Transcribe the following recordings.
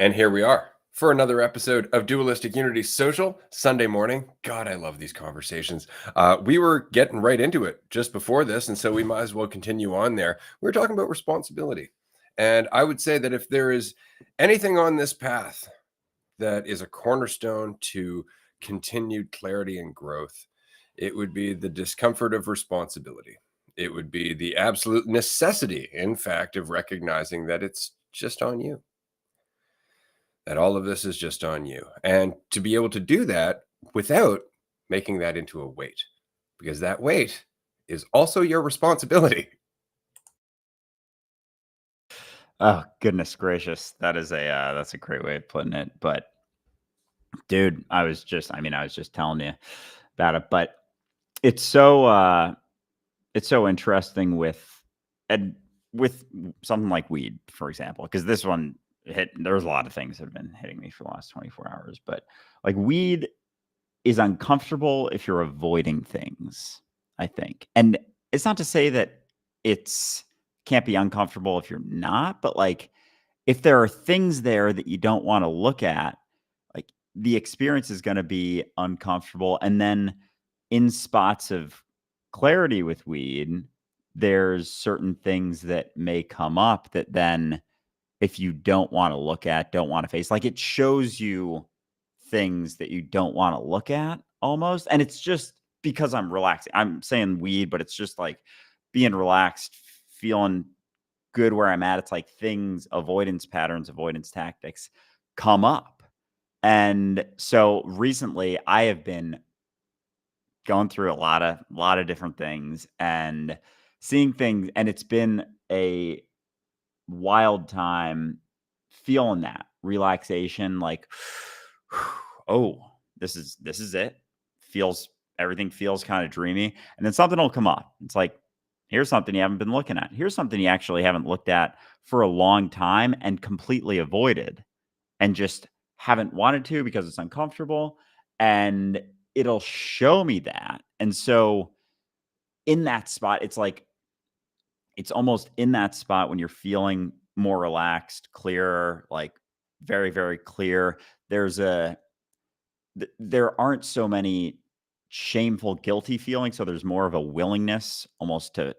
And here we are for another episode of Dualistic Unity Social Sunday morning. God, I love these conversations. We were getting right into it just before this, and so we might as well continue on there. We were talking about responsibility. And I would say that if there is anything on this path that is a cornerstone to continued clarity and growth, it would be the discomfort of responsibility. It would be the absolute necessity, in fact, of recognizing that it's just on you, that all of this is just on you. And to be able to do that without making that into a weight, because that weight is also your responsibility. Oh, goodness gracious. That's a great way of putting it. But dude, I was just telling you about it, but it's so interesting and with something like weed, for example, because this one there's a lot of things that have been hitting me for the last 24 hours, but like weed is uncomfortable if you're avoiding things, I think. And it's not to say that it's can't be uncomfortable if you're not, but like if there are things there that you don't want to look at, like the experience is going to be uncomfortable. And then in spots of clarity with weed, there's certain things that may come up that then if you don't want to look at, don't want to face, like it shows you things that you don't want to look at almost. And it's just because I'm relaxing. I'm saying weed, but it's just like being relaxed, feeling good where I'm at. It's like things, avoidance patterns, avoidance tactics come up. And so recently I have been going through a lot of different things and seeing things, and it's been a wild time feeling that relaxation, like, oh, this is it. Feels Everything feels kind of dreamy. And then something will come up. It's like, here's something you haven't been looking at. Here's something you actually haven't looked at for a long time and completely avoided and just haven't wanted to because it's uncomfortable. And it'll show me that. And so in that spot, it's like it's almost in that spot when you're feeling more relaxed, clearer, like very, very clear. There aren't so many shameful, guilty feelings. So there's more of a willingness almost to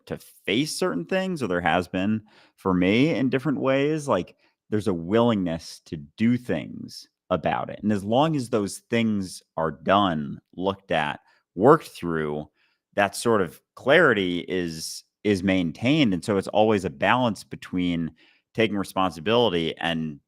face certain things, or there has been for me in different ways. Like there's a willingness to do things about it. And as long as those things are done, looked at, worked through, that sort of clarity is maintained. And so it's always a balance between taking responsibility and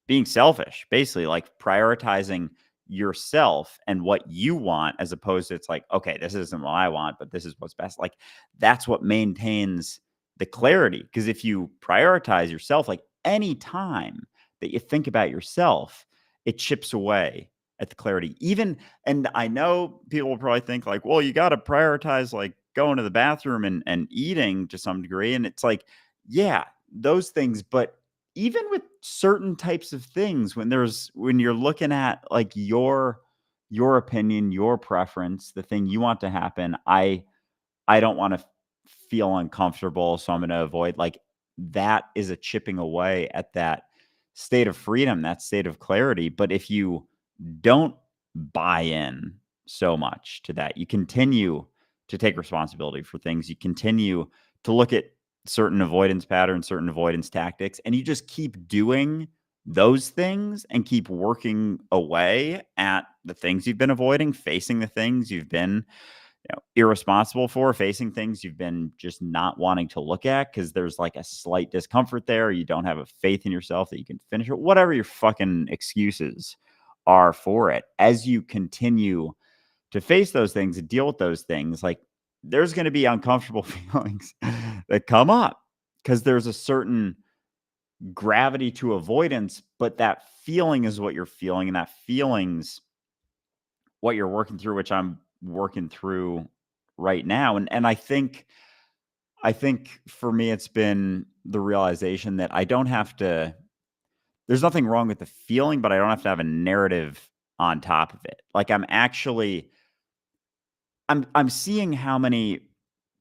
being selfish, basically like prioritizing yourself and what you want, as opposed to it's like, okay, this isn't what I want, but this is what's best. Like that's what maintains the clarity. Because if you prioritize yourself, like any time that you think about yourself, it chips away at the clarity. Even, and I know people will probably think like, well, you got to prioritize like going to the bathroom and eating to some degree. And it's like, yeah, those things, but even with certain types of things, when you're looking at like your opinion, your preference, the thing you want to happen, I don't want to feel uncomfortable, so I'm going to avoid, like that is a chipping away at that state of freedom, that state of clarity. But if you don't buy in so much to that, you continue to take responsibility for things, you continue to look at certain avoidance patterns, certain avoidance tactics, and you just keep doing those things and keep working away at the things you've been avoiding, facing the things you've been irresponsible for, facing things you've been just not wanting to look at because there's like a slight discomfort there. You don't have a faith in yourself that you can finish it, whatever your fucking excuses are for it. As you continue to face those things and deal with those things, like there's going to be uncomfortable feelings that come up because there's a certain gravity to avoidance, but that feeling is what you're feeling, and that feeling's what you're working through, which I'm working through right now. And I think for me it's been the realization that I don't have to, there's nothing wrong with the feeling, but I don't have to have a narrative on top of it. Like I'm seeing how many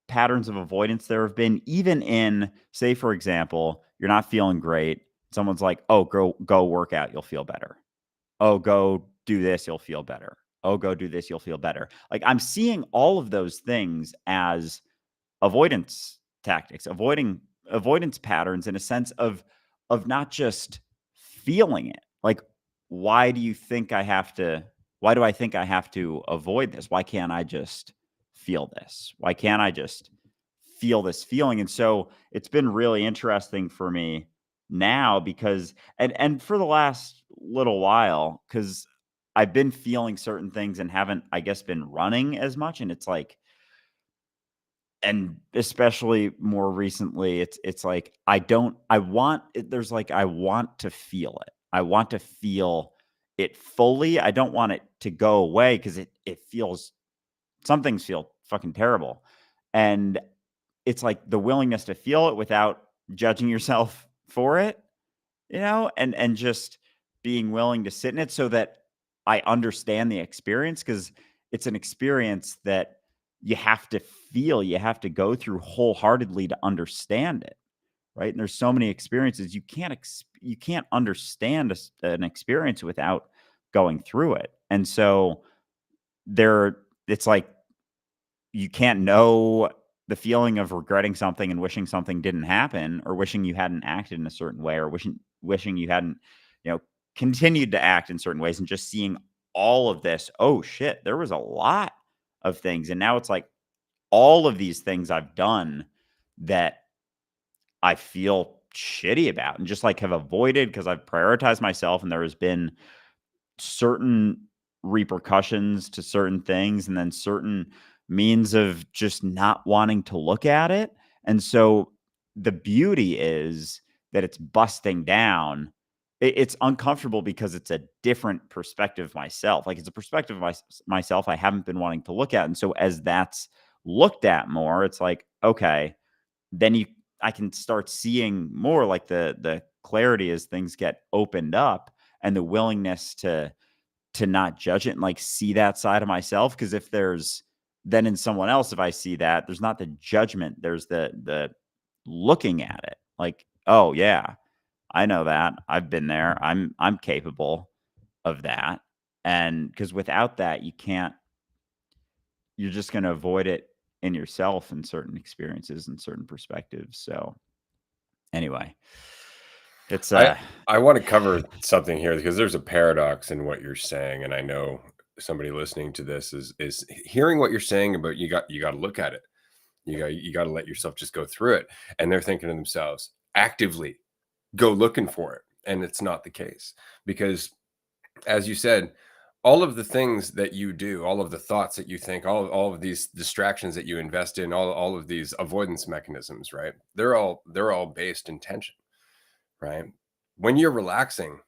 patterns of avoidance there have been, even in, say, for example, you're not feeling great. Someone's like, oh, go work out, you'll feel better. Oh, go do this, you'll feel better. Oh, go do this, you'll feel better. Like, I'm seeing all of those things as avoidance tactics, avoidance patterns, in a sense of not just feeling it. Like, why do I think I have to avoid this? Why can't I just feel this? Why can't I just feel this feeling? And so it's been really interesting for me now, because and for the last little while, because I've been feeling certain things and haven't, I guess, been running as much. And it's like, and especially more recently, it's like, I want it, there's like, I want to feel it. I want to feel it fully. I don't want it to go away, because it feels, some things feel fucking terrible. And it's like the willingness to feel it without judging yourself for it, and just being willing to sit in it so that I understand the experience, because it's an experience that you have to feel, you have to go through wholeheartedly to understand it, right? And there's so many experiences you can't understand an experience without going through it. And so it's like, you can't know the feeling of regretting something and wishing something didn't happen, or wishing you hadn't acted in a certain way, or wishing you hadn't, you know, continued to act in certain ways, and just seeing all of this. Oh shit, there was a lot of things. And now it's like, all of these things I've done that I feel shitty about, and just like have avoided because I've prioritized myself, and there has been certain repercussions to certain things, and then certain means of just not wanting to look at it. And so the beauty is that it's busting down. It's uncomfortable because it's a different perspective of myself. Like, it's a perspective of myself I haven't been wanting to look at. And so as that's looked at more, it's like, okay, then I can start seeing more, like the clarity as things get opened up, and the willingness to not judge it and like see that side of myself. Because if there's, then in someone else, if I see that, there's not the judgment, there's the looking at it like, oh yeah, I know that, I've been there, I'm capable of that. And because without that, you're just going to avoid it in yourself, in certain experiences and certain perspectives. So anyway, it's I want to cover something here, because there's a paradox in what you're saying, and I know somebody listening to this is hearing what you're saying about, you got to look at it. You got to let yourself just go through it, and they're thinking to themselves, actively go looking for it, and it's not the case. Because, as you said, all of the things that you do, all of the thoughts that you think, all of these distractions that you invest in, all of these avoidance mechanisms, right? They're all based in tension, right? When you're relaxing,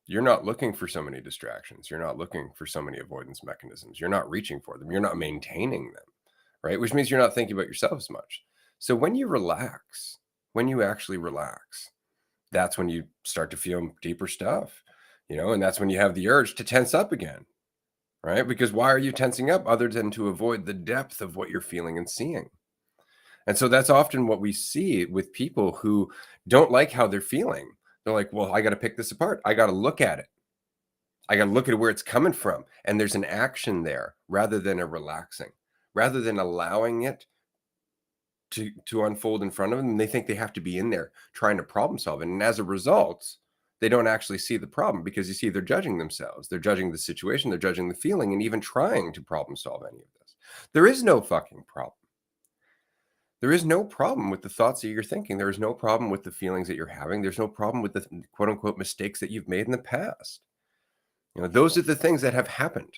you're not looking for so many distractions. You're not looking for so many avoidance mechanisms. You're not reaching for them. You're not maintaining them, right? Which means you're not thinking about yourself as much. So when you relax, when you actually relax, that's when you start to feel deeper stuff, and that's when you have the urge to tense up again, right? Because why are you tensing up other than to avoid the depth of what you're feeling and seeing? And so that's often what we see with people who don't like how they're feeling. They're like, well, I got to pick this apart. I got to look at it. I got to look at where it's coming from. And there's an action there rather than a relaxing, rather than allowing it to unfold in front of them. And they think they have to be in there trying to problem solve it. And as a result, they don't actually see the problem, because you see, they're judging themselves. They're judging the situation. They're judging the feeling, and even trying to problem solve any of this. There is no fucking problem. There is no problem with the thoughts that you're thinking. There is no problem with the feelings that you're having. There's no problem with the quote unquote mistakes that you've made in the past. Those are the things that have happened.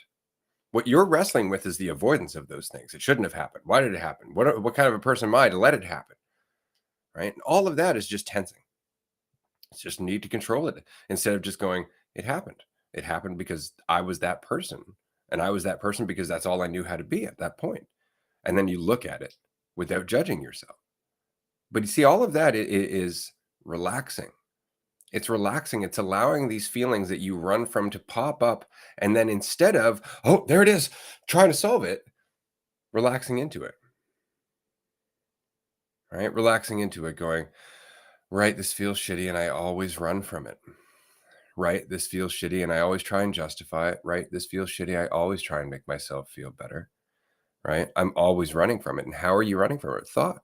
What you're wrestling with is the avoidance of those things. It shouldn't have happened. Why did it happen? What kind of a person am I to let it happen? Right? And all of that is just tensing. It's just need to control it, instead of just going, it happened. It happened because I was that person. And I was that person because that's all I knew how to be at that point. And then you look at it without judging yourself. But you see, all of that is relaxing. It's relaxing. It's allowing these feelings that you run from to pop up. And then instead of, oh, there it is, trying to solve it, relaxing into it. Right? Relaxing into it, going, Right, this feels shitty and I always run from it. Right, this feels shitty and I always try and justify it. Right, this feels shitty. I always try and make myself feel better. Right, I'm always running from it. And how are you running from it? Thought.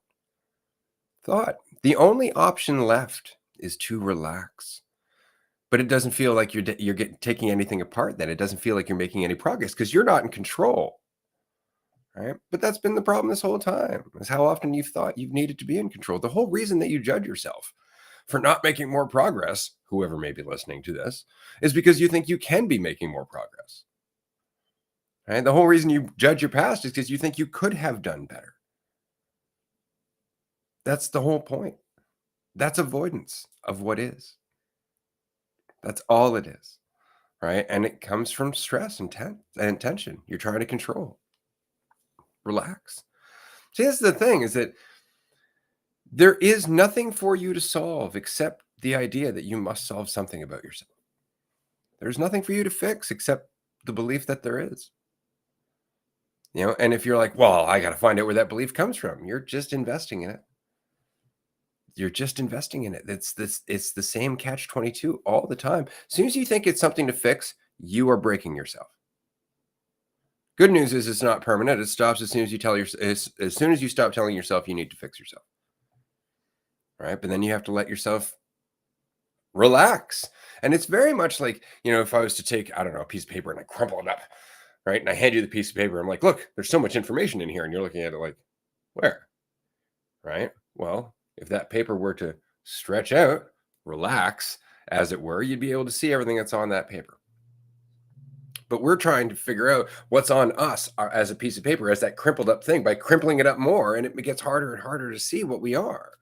Thought. The only option left is to relax. But it doesn't feel like taking anything apart then. It doesn't feel like you're making any progress because you're not in control, right? But that's been the problem this whole time, is how often you've thought you've needed to be in control. The whole reason that you judge yourself for not making more progress, whoever may be listening to this, is because you think you can be making more progress, right? The whole reason you judge your past is because you think you could have done better. That's the whole point. That's avoidance of what is. That's all it is. Right? And it comes from stress and tension. You're trying to control. Relax. See, that's the thing, is that there is nothing for you to solve except the idea that you must solve something about yourself. There's nothing for you to fix except the belief that there is. And if you're like, well, I got to find out where that belief comes from, you're just investing in it. You're just investing in it. It's the same catch 22 all the time. As soon as you think it's something to fix, you are breaking yourself. Good news is it's not permanent. It stops as soon as as soon as you stop telling yourself you need to fix yourself. Right? But then you have to let yourself relax. And it's very much like, if I was to take, I don't know, a piece of paper and I crumple it up, right? And I hand you the piece of paper. I'm like, look, there's so much information in here. And you're looking at it like, where? Right? Well, if that paper were to stretch out, relax, as it were, you'd be able to see everything that's on that paper. But we're trying to figure out what's on us as a piece of paper, as that crumpled up thing, by crimpling it up more, and it gets harder and harder to see what we are.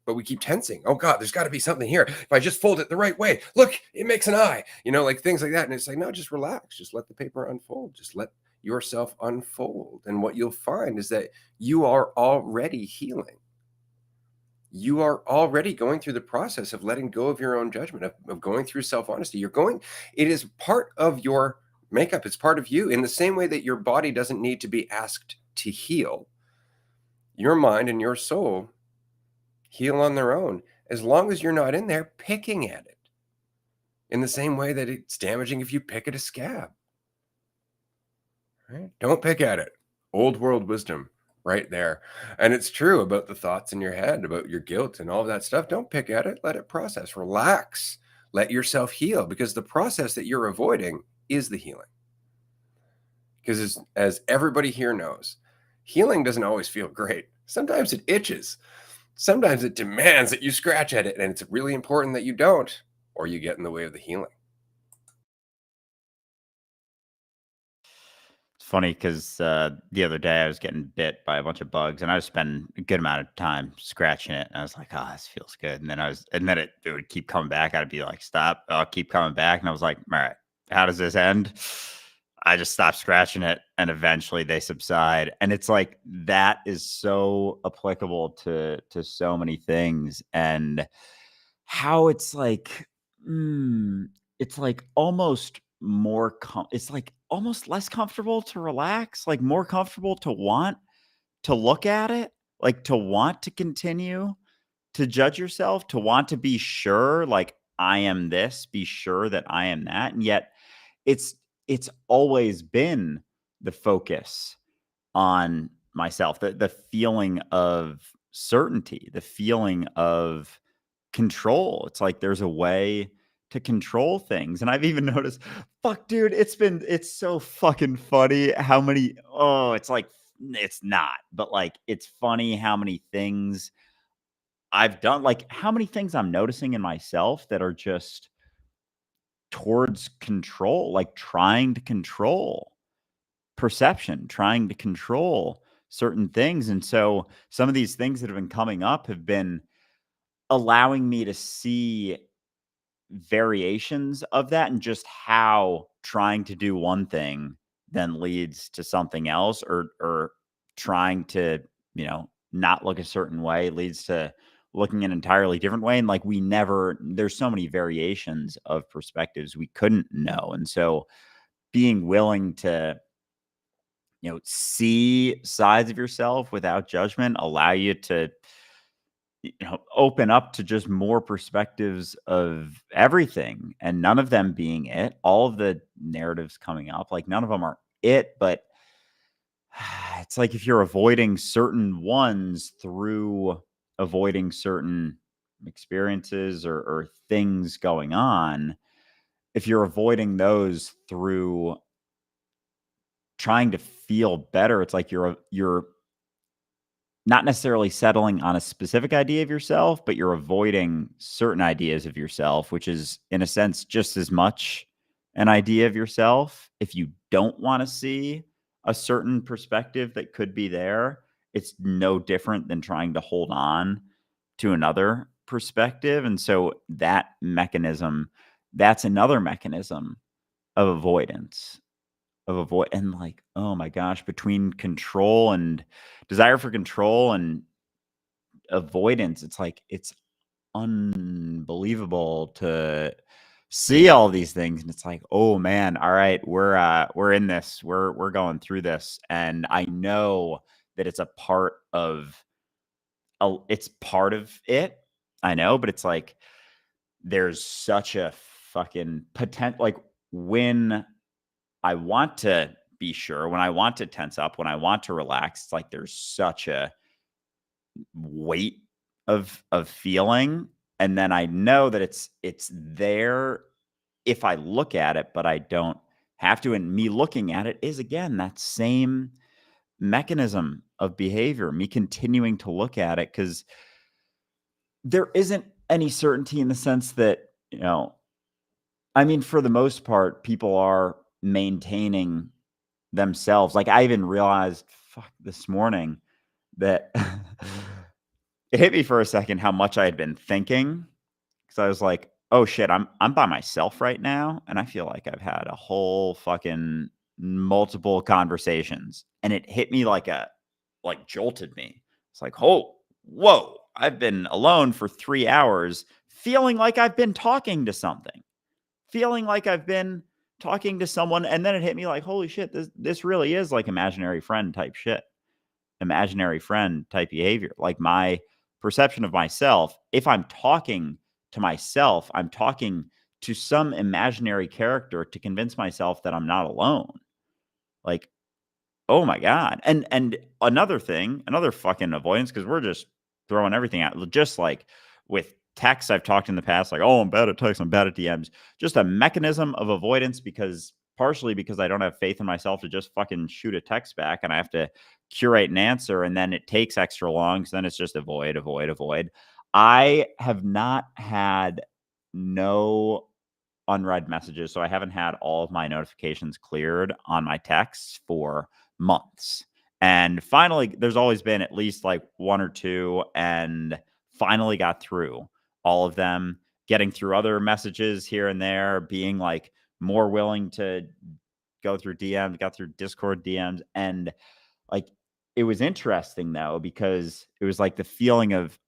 But we keep tensing. Oh God, there's got to be something here. If I just fold it the right way, look, it makes an eye. Like things like that. And it's like, no, just relax. Just let the paper unfold. Just let yourself unfold. And what you'll find is that you are already healing. You are already going through the process of letting go of your own judgment, of going through self-honesty. It is part of your makeup. It's part of you, in the same way that your body doesn't need to be asked to heal. Your mind and your soul heal on their own, as long as you're not in there picking at it, in the same way that it's damaging if you pick at a scab. Right? Don't pick at it. Old world wisdom right there. And it's true about the thoughts in your head, about your guilt and all of that stuff. Don't pick at it. Let it process. Relax. Let yourself heal, because the process that you're avoiding is the healing. Because as everybody here knows, healing doesn't always feel great. Sometimes it itches. Sometimes it demands that you scratch at it, and it's really important that you don't, or you get in the way of the healing. It's funny because the other day I was getting bit by a bunch of bugs, and I was spending a good amount of time scratching it. And I was like, "Oh, this feels good." And then it would keep coming back. I'd be like, "Stop!" I'll keep coming back, and I was like, "All right, how does this end?" I just stopped scratching it, and eventually they subside. And it's like that is so applicable to so many things, and how mm, it's like almost it's like almost less comfortable to relax, like more comfortable to want to look at it, like to want to continue to judge yourself, to want to be sure, like I am this, be sure that I am that. And yet it's it's always been the focus on myself, the feeling of certainty, the feeling of control. It's like there's a way to control things. And I've even noticed, fuck, dude, it's so fucking funny how many, it's like, it's not, but like, it's funny how many things I've done, like how many things I'm noticing in myself that are just towards control, like trying to control perception, trying to control certain things. And so some of these things that have been coming up have been allowing me to see variations of that, and just how trying to do one thing then leads to something else, or trying to, not look a certain way leads to looking an entirely different way. And like there's so many variations of perspectives we couldn't know. And so being willing to, see sides of yourself without judgment, allow you to open up to just more perspectives of everything, and none of them being it. All of the narratives coming up, like none of them are it, but it's like if you're avoiding certain ones through avoiding certain experiences or things going on, if you're avoiding those through trying to feel better, it's like you're not necessarily settling on a specific idea of yourself, but you're avoiding certain ideas of yourself, which is in a sense just as much an idea of yourself. If you don't want to see a certain perspective that could be there, it's no different than trying to hold on to another perspective. And so that mechanism, that's another mechanism of avoidance and like, oh my gosh, between control and desire for control and avoidance, it's like it's unbelievable to see all these things, and it's like, oh man, all right, we're in this, we're going through this, and I know that it's a part of it's part of it, I know, but it's like there's such a fucking potential, like when I want to be sure, when I want to tense up, when I want to relax, it's like there's such a weight of feeling, and then I know that it's there if I look at it, but I don't have to. And me looking at it is again that same mechanism of behavior, me continuing to look at it, because there isn't any certainty in the sense that, I mean, for the most part, people are maintaining themselves. Like I even realized, fuck, this morning that it hit me for a second how much I had been thinking, because I was like, "Oh shit, I'm by myself right now, and I feel like I've had a whole fucking multiple conversations." And it hit me like jolted me. It's like, "Oh, whoa, I've been alone for 3 hours, feeling like I've been talking to something. Feeling like I've been talking to someone." And then it hit me like, "Holy shit, this really is like imaginary friend type shit." Imaginary friend type behavior. Like my perception of myself, if I'm talking to myself, I'm talking to some imaginary character to convince myself that I'm not alone. Like, oh my God. And another thing, another fucking avoidance, because we're just throwing everything out. Just like with text, I've talked in the past, like, oh, I'm bad at text, I'm bad at DMs. Just a mechanism of avoidance, because partially because I don't have faith in myself to just fucking shoot a text back, and I have to curate an answer, and then it takes extra long. So then it's just avoid, avoid, avoid. I have not had no unread messages. So I haven't had all of my notifications cleared on my texts for months. And finally, there's always been at least like one or two, and finally got through all of them, getting through other messages here and there, being like more willing to go through DMs, got through Discord DMs. And like it was interesting though, because it was like the feeling of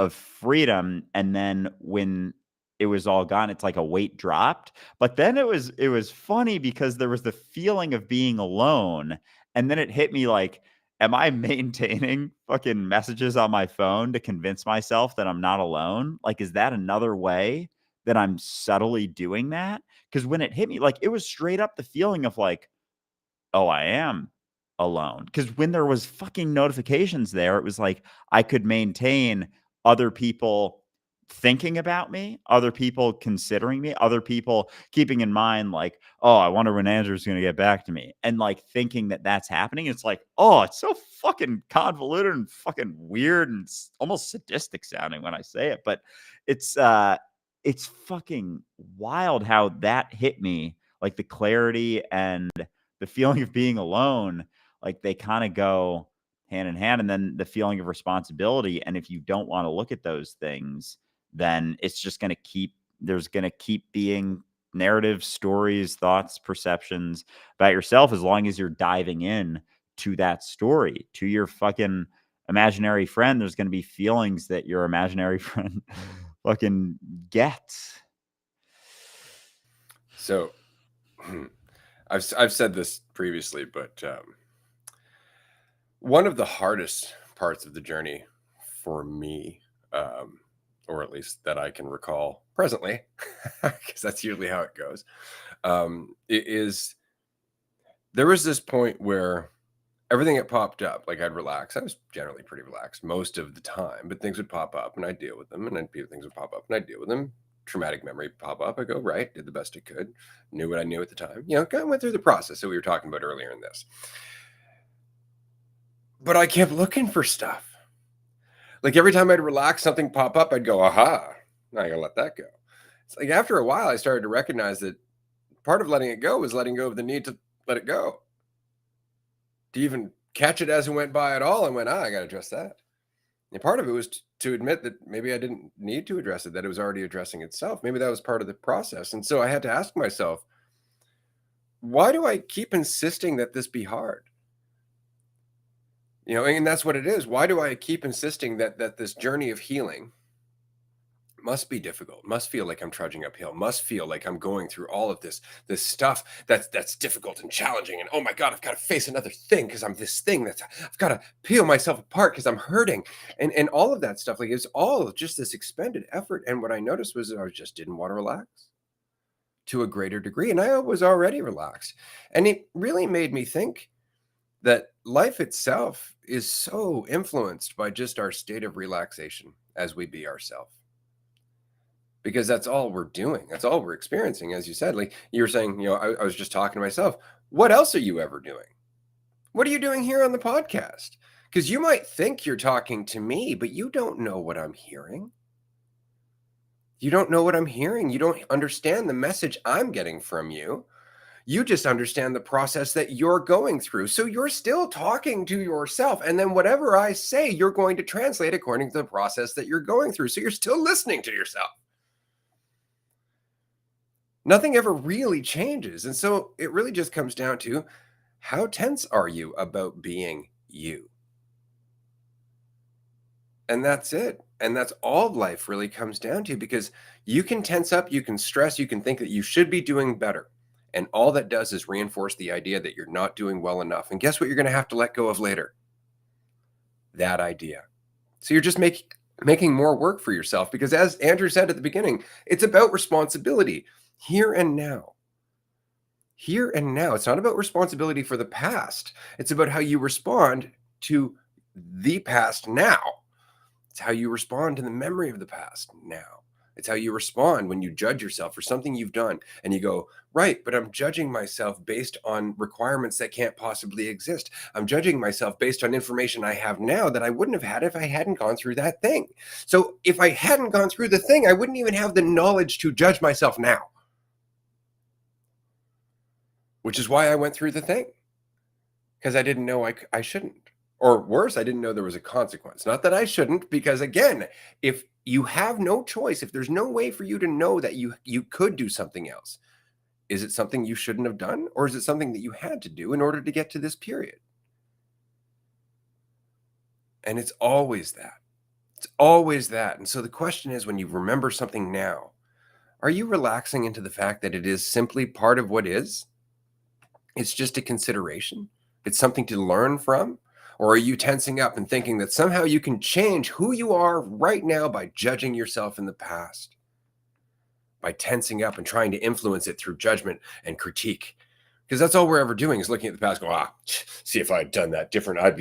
freedom, and then when it was all gone, it's like a weight dropped. But then it was funny because there was the feeling of being alone, and then it hit me like, am I maintaining fucking messages on my phone to convince myself that I'm not alone? Like, is that another way that I'm subtly doing that? Because when it hit me, like it was straight up the feeling of like, oh, I am alone. Because when there was fucking notifications there, it was like I could maintain other people thinking about me, other people considering me, other people keeping in mind like, oh, I wonder when Andrew's going to get back to me, and like thinking that that's happening. It's like, oh, it's so fucking convoluted and fucking weird and almost sadistic sounding when I say it, but it's fucking wild how that hit me, like the clarity and the feeling of being alone, like they kind of go hand in hand. And then the feeling of responsibility. And if you don't want to look at those things, then it's just going to there's going to keep being narratives, stories, thoughts, perceptions about yourself, as long as you're diving in to that story, to your fucking imaginary friend. There's going to be feelings that your imaginary friend fucking gets. So I've said this previously, but one of the hardest parts of the journey for me um, or at least that I can recall presently, because that's usually how it goes. It is There was this point where everything had popped up. Like, I'd relax. I was generally pretty relaxed most of the time, but things would pop up and I'd deal with them, and then things would pop up and I'd deal with them. Traumatic memory pop up. I go, right, did the best I could, knew what I knew at the time. Kind of went through the process that we were talking about earlier in this. But I kept looking for stuff. Like, every time I'd relax, something pop up, I'd go, aha, now I gotta let that go. It's like after a while, I started to recognize that part of letting it go was letting go of the need to let it go. To even catch it as it went by at all, and went, I got to address that. And part of it was to admit that maybe I didn't need to address it, that it was already addressing itself. Maybe that was part of the process. And so I had to ask myself, why do I keep insisting that this be hard? And that's what it is. Why do I keep insisting that this journey of healing must be difficult, must feel like I'm trudging uphill, must feel like I'm going through all of this stuff that's difficult and challenging, and oh my god, I've got to face another thing because I'm this thing, that's I've got to peel myself apart because I'm hurting, and all of that stuff. Like, it's all just this expended effort. And what I noticed was that I just didn't want to relax to a greater degree, and I was already relaxed. And it really made me think that life itself is so influenced by just our state of relaxation as we be ourselves, because that's all we're doing. That's all we're experiencing. As you said, like you were saying, I was just talking to myself. What else are you ever doing? What are you doing here on the podcast? Because you might think you're talking to me, but you don't know what I'm hearing. You don't know what I'm hearing. You don't understand the message I'm getting from you. You just understand the process that you're going through. So you're still talking to yourself. And then whatever I say, you're going to translate according to the process that you're going through. So you're still listening to yourself. Nothing ever really changes. And so it really just comes down to, how tense are you about being you? And that's it. And that's all life really comes down to, because you can tense up, you can stress, you can think that you should be doing better. And all that does is reinforce the idea that you're not doing well enough. And guess what you're going to have to let go of later? That idea. So you're just making more work for yourself, because as Andrew said at the beginning, it's about responsibility here and now. Here and now. It's not about responsibility for the past. It's about how you respond to the past now. It's how you respond to the memory of the past now. It's how you respond when you judge yourself for something you've done and you go, right, but I'm judging myself based on requirements that can't possibly exist. I'm judging myself based on information I have now that I wouldn't have had if I hadn't gone through that thing. So if I hadn't gone through the thing, I wouldn't even have the knowledge to judge myself now. Which is why I went through the thing, because I didn't know I shouldn't. Or worse, I didn't know there was a consequence. Not that I shouldn't, because again, if you have no choice, if there's no way for you to know that you could do something else, is it something you shouldn't have done? Or is it something that you had to do in order to get to this period? And it's always that. It's always that. And so the question is, when you remember something now, are you relaxing into the fact that it is simply part of what is? It's just a consideration. It's something to learn from. Or are you tensing up and thinking that somehow you can change who you are right now by judging yourself in the past? By tensing up and trying to influence it through judgment and critique. Because that's all we're ever doing, is looking at the past, going, see, if I had done that different, I'd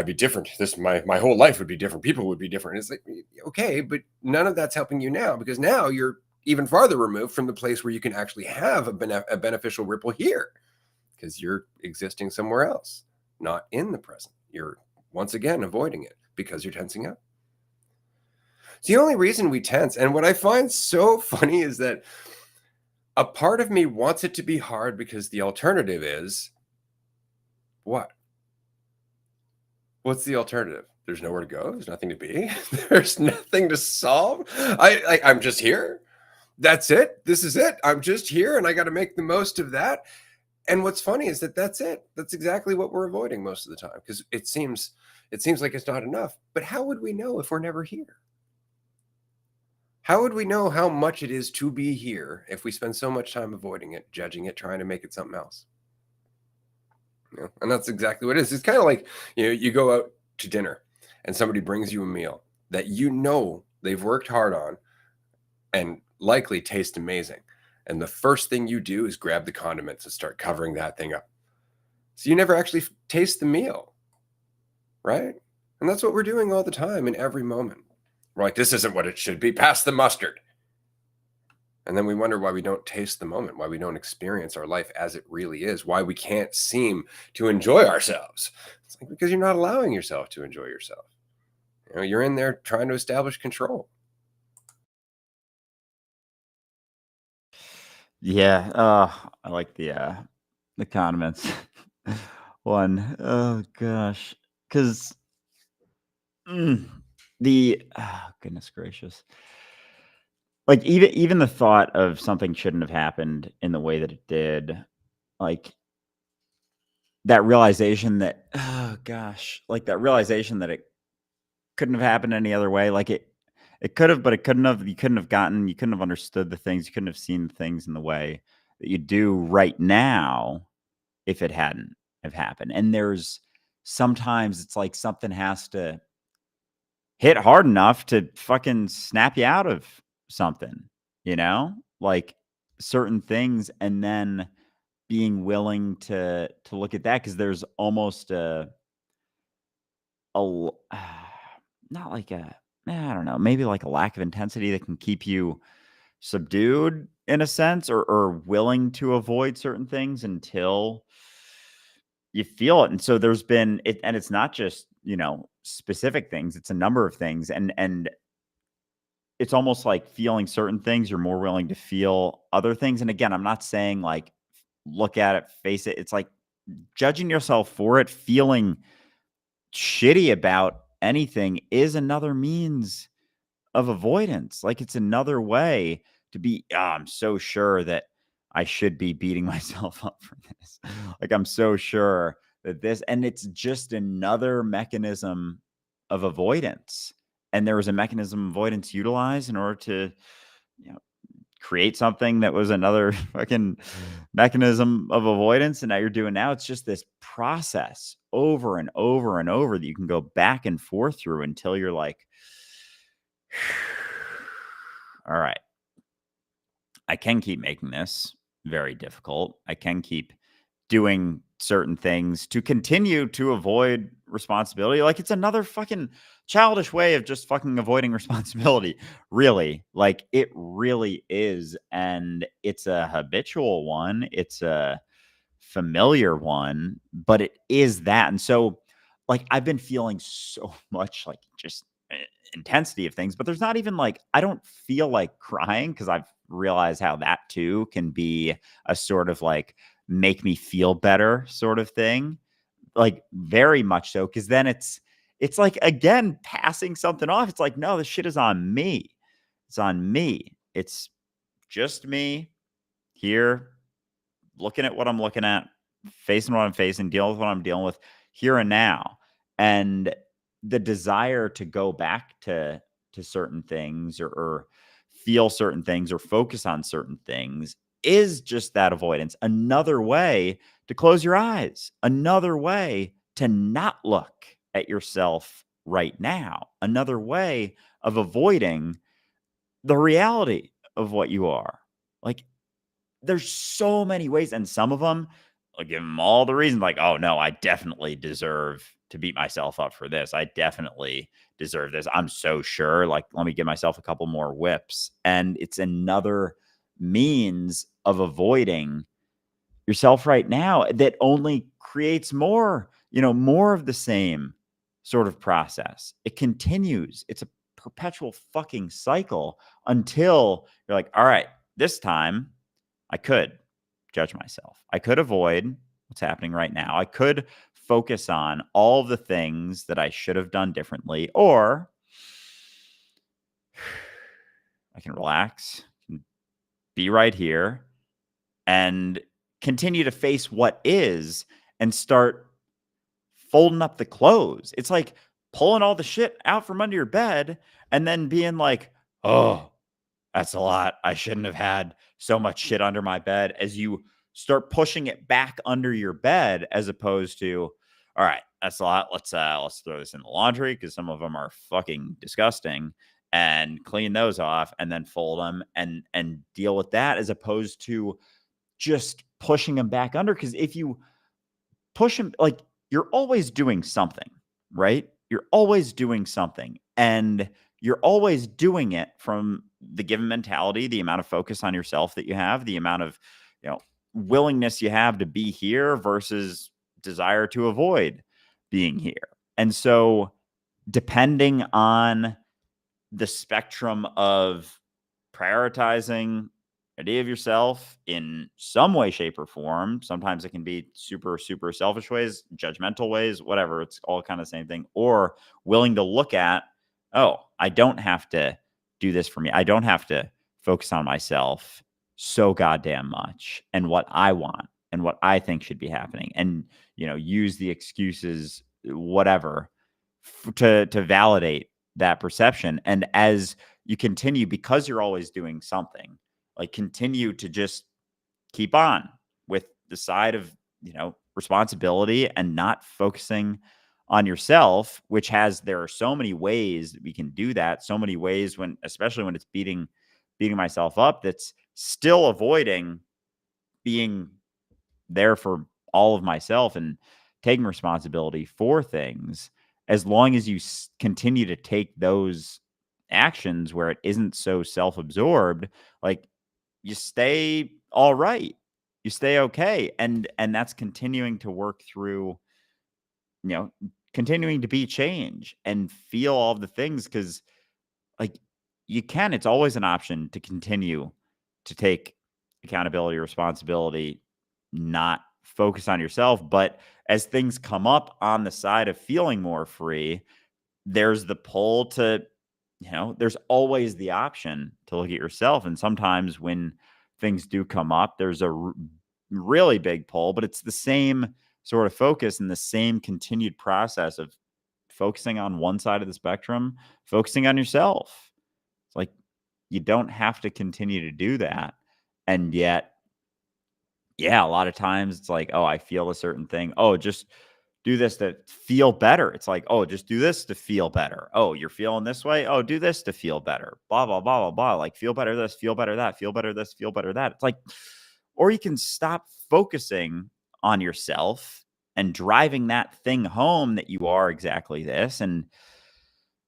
be different. My whole life would be different. People would be different. It's like, okay, but none of that's helping you now, because now you're even farther removed from the place where you can actually have a beneficial ripple here, because you're existing somewhere else, not in the present. You're once again avoiding it because you're tensing up. It's the only reason we tense. And what I find so funny is that a part of me wants it to be hard, because the alternative is what? What's the alternative? There's nowhere to go. There's nothing to be. There's nothing to solve. I'm just here. That's it. This is it. I'm just here, and I got to make the most of that. And what's funny is that that's it. That's exactly what we're avoiding most of the time, because it seems like it's not enough. But how would we know if we're never here? How would we know how much it is to be here if we spend so much time avoiding it, judging it, trying to make it something else? And that's exactly what it is. It's kind of like, you go out to dinner and somebody brings you a meal that they've worked hard on and likely taste amazing. And the first thing you do is grab the condiments and start covering that thing up. So you never actually taste the meal, right? And that's what we're doing all the time in every moment. We're like, this isn't what it should be. Pass the mustard. And then we wonder why we don't taste the moment, why we don't experience our life as it really is, why we can't seem to enjoy ourselves. It's like because you're not allowing yourself to enjoy yourself. You're in there trying to establish control. Yeah, I like the condiments one. Oh gosh, because the goodness gracious, like even the thought of something shouldn't have happened in the way that it did, like that realization that oh gosh, like that realization that it couldn't have happened any other way. Like it could have, but it couldn't have. You couldn't have understood the things. You couldn't have seen the things in the way that you do right now if it hadn't have happened. And there's sometimes it's like something has to hit hard enough to fucking snap you out of something, you know? Like certain things and then being willing to look at that because there's almost not like I don't know, maybe like a lack of intensity that can keep you subdued in a sense or willing to avoid certain things until you feel it. And so there's been it, and it's not just, specific things, it's a number of things. And it's almost like feeling certain things, you're more willing to feel other things. And again, I'm not saying like look at it, face it. It's like judging yourself for it, feeling shitty about anything is another means of avoidance. Like it's another way to be, I'm so sure that I should be beating myself up for this. Like I'm so sure that this, and it's just another mechanism of avoidance. And there was a mechanism of avoidance utilized in order to, you know, create something that was another fucking mechanism of avoidance. And now you're doing now. It's just this process over and over and over that you can go back and forth through until you're like, all right, I can keep making this very difficult. I can keep doing certain things to continue to avoid responsibility. Like it's another fucking childish way of just fucking avoiding responsibility. Really. Like it really is. And it's a habitual one. It's a familiar one, but it is that. And so like I've been feeling so much like just intensity of things, but there's not even like I don't feel like crying because I've realized how that too can be a sort of like make me feel better sort of thing. Like very much so, because then it's like again passing something off. It's like, no, this shit is on me. It's on me. It's just me here looking at what I'm looking at, facing what I'm facing, dealing with what I'm dealing with here and now. And the desire to go back to certain things or feel certain things or focus on certain things is just that avoidance. Another way to close your eyes, another way to not look at yourself right now, another way of avoiding the reality of what you are. Like there's so many ways, and some of them, I'll give them all the reasons, like, "Oh, no, I definitely deserve to beat myself up for this. I definitely deserve this. I'm so sure, like, let me give myself a couple more whips." And it's another means of avoiding yourself right now that only creates more, more of the same sort of process. It continues. It's a perpetual fucking cycle until you're like, "All right, this time I could judge myself. I could avoid what's happening right now. I could focus on all of the things that I should have done differently, or I can relax, can be right here, and continue to face what is and start folding up the clothes." It's like pulling all the shit out from under your bed and then being like, "Oh, that's a lot. I shouldn't have had so much shit under my bed," as you start pushing it back under your bed as opposed to, all right, that's a lot. Let's throw this in the laundry because some of them are fucking disgusting. and clean those off and then fold them and deal with that, as opposed to just pushing them back under. Because if you push them, like, you're always doing something, right? You're always doing something, and you're always doing it from the given mentality, the amount of focus on yourself that you have, the amount of, willingness you have to be here versus desire to avoid being here. And so, depending on the spectrum of prioritizing idea of yourself in some way, shape, or form. Sometimes it can be super, super selfish ways, judgmental ways, whatever. It's all kind of the same thing. Or willing to look at, oh, I don't have to do this for me. I don't have to focus on myself so goddamn much and what I want and what I think should be happening. And, use the excuses, whatever, to validate that perception. And as you continue, because you're always doing something, like, continue to just keep on with the side of, responsibility and not focusing on yourself, which there are so many ways that we can do that. So many ways, especially when it's beating myself up, that's still avoiding being there for all of myself and taking responsibility for things. As long as you continue to take those actions where it isn't so self-absorbed, like, you stay all right. You stay okay. And that's continuing to work through, continuing to be change and feel all of the things. Cause, like, it's always an option to continue to take accountability, responsibility, not focus on yourself. But as things come up on the side of feeling more free, there's the pull to, there's always the option to look at yourself. And sometimes when things do come up, there's a really big pull, but it's the same sort of focus and the same continued process of focusing on one side of the spectrum, focusing on yourself. It's like, you don't have to continue to do that. And yet, yeah, a lot of times it's like, oh, I feel a certain thing. Oh, just do this to feel better. It's like, oh, just do this to feel better. Oh, you're feeling this way. Oh, do this to feel better. Blah, blah, blah, blah, blah. Like, feel better this, feel better that, feel better this, feel better that. It's like, or you can stop focusing on yourself and driving that thing home that you are exactly this, and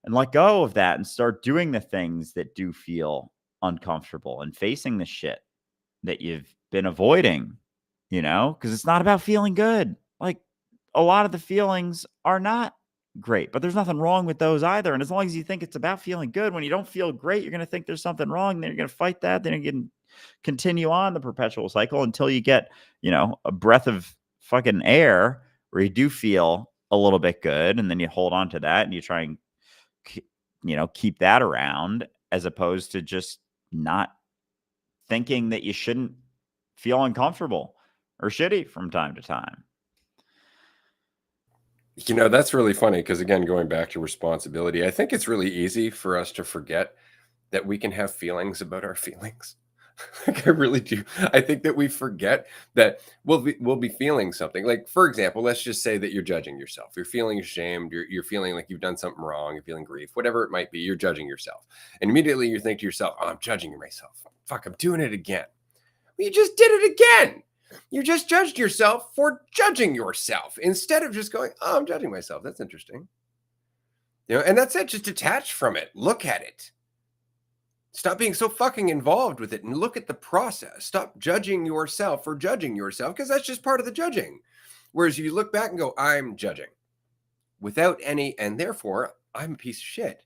let go of that and start doing the things that do feel uncomfortable and facing the shit that you've been avoiding, because it's not about feeling good. Like, a lot of the feelings are not great, but there's nothing wrong with those either. And as long as you think it's about feeling good, when you don't feel great, you're going to think there's something wrong. Then you're going to fight that. Then you're going to continue on the perpetual cycle until you get, a breath of fucking air where you do feel a little bit good. And then you hold on to that and you try and, keep that around, as opposed to just not thinking that you shouldn't feel uncomfortable or shitty from time to time. That's really funny because, again, going back to responsibility, I think it's really easy for us to forget that we can have feelings about our feelings. Like, I really do. I think that we forget that we'll be feeling something. Like, for example, let's just say that you're judging yourself. You're feeling ashamed. You're feeling like you've done something wrong. You're feeling grief, whatever it might be. You're judging yourself, and immediately you think to yourself, "Oh, I'm judging myself. Fuck, I'm doing it again." Well, you just did it again. You just judged yourself for judging yourself instead of just going, "Oh, I'm judging myself. That's interesting." And that's it. Just detach from it. Look at it. Stop being so fucking involved with it and look at the process. Stop judging yourself for judging yourself, because that's just part of the judging. Whereas you look back and go, I'm judging without any, and therefore I'm a piece of shit,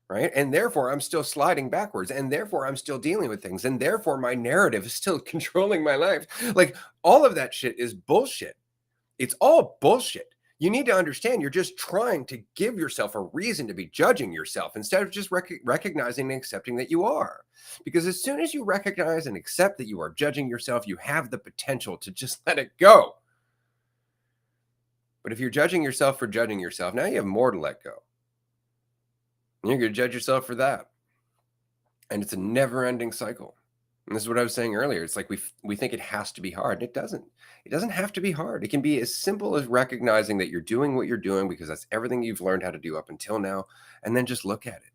right? And therefore I'm still sliding backwards, and therefore I'm still dealing with things, and therefore my narrative is still controlling my life. Like, all of that shit is bullshit. It's all bullshit. You need to understand you're just trying to give yourself a reason to be judging yourself instead of just recognizing and accepting that you are. Because as soon as you recognize and accept that you are judging yourself, you have the potential to just let it go. But if you're judging yourself for judging yourself, now you have more to let go. And you're going to judge yourself for that. And it's a never-ending cycle. And this is what I was saying earlier. It's like we think it has to be hard. It doesn't. It doesn't have to be hard. It can be as simple as recognizing that you're doing what you're doing because that's everything you've learned how to do up until now, and then just look at it.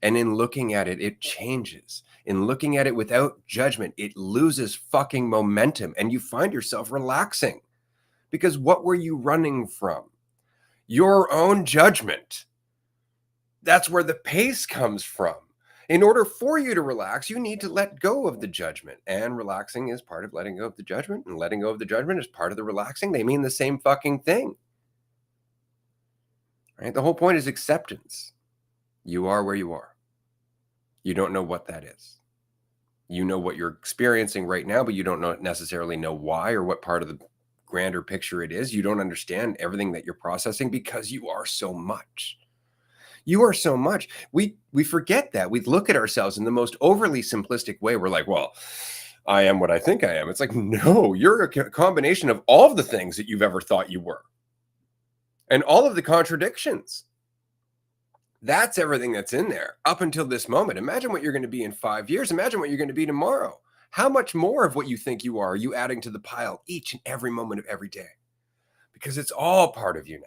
And in looking at it, it changes. In looking at it without judgment, it loses fucking momentum and you find yourself relaxing. Because what were you running from? Your own judgment. That's where the pace comes from. In order for you to relax, you need to let go of the judgment. And relaxing is part of letting go of the judgment. And letting go of the judgment is part of the relaxing. They mean the same fucking thing. Right? The whole point is acceptance. You are where you are. You don't know what that is. You know what you're experiencing right now, but you don't necessarily know why or what part of the grander picture it is. You don't understand everything that you're processing because you are so much. You are so much. We forget that. We look at ourselves in the most overly simplistic way. We're like, well, I am what I think I am. It's like, no, you're a combination of all of the things that you've ever thought you were and all of the contradictions. That's everything that's in there up until this moment. Imagine what you're going to be in 5 years. Imagine what you're going to be tomorrow. How much more of what you think you are you adding to the pile each and every moment of every day? Because it's all part of you now.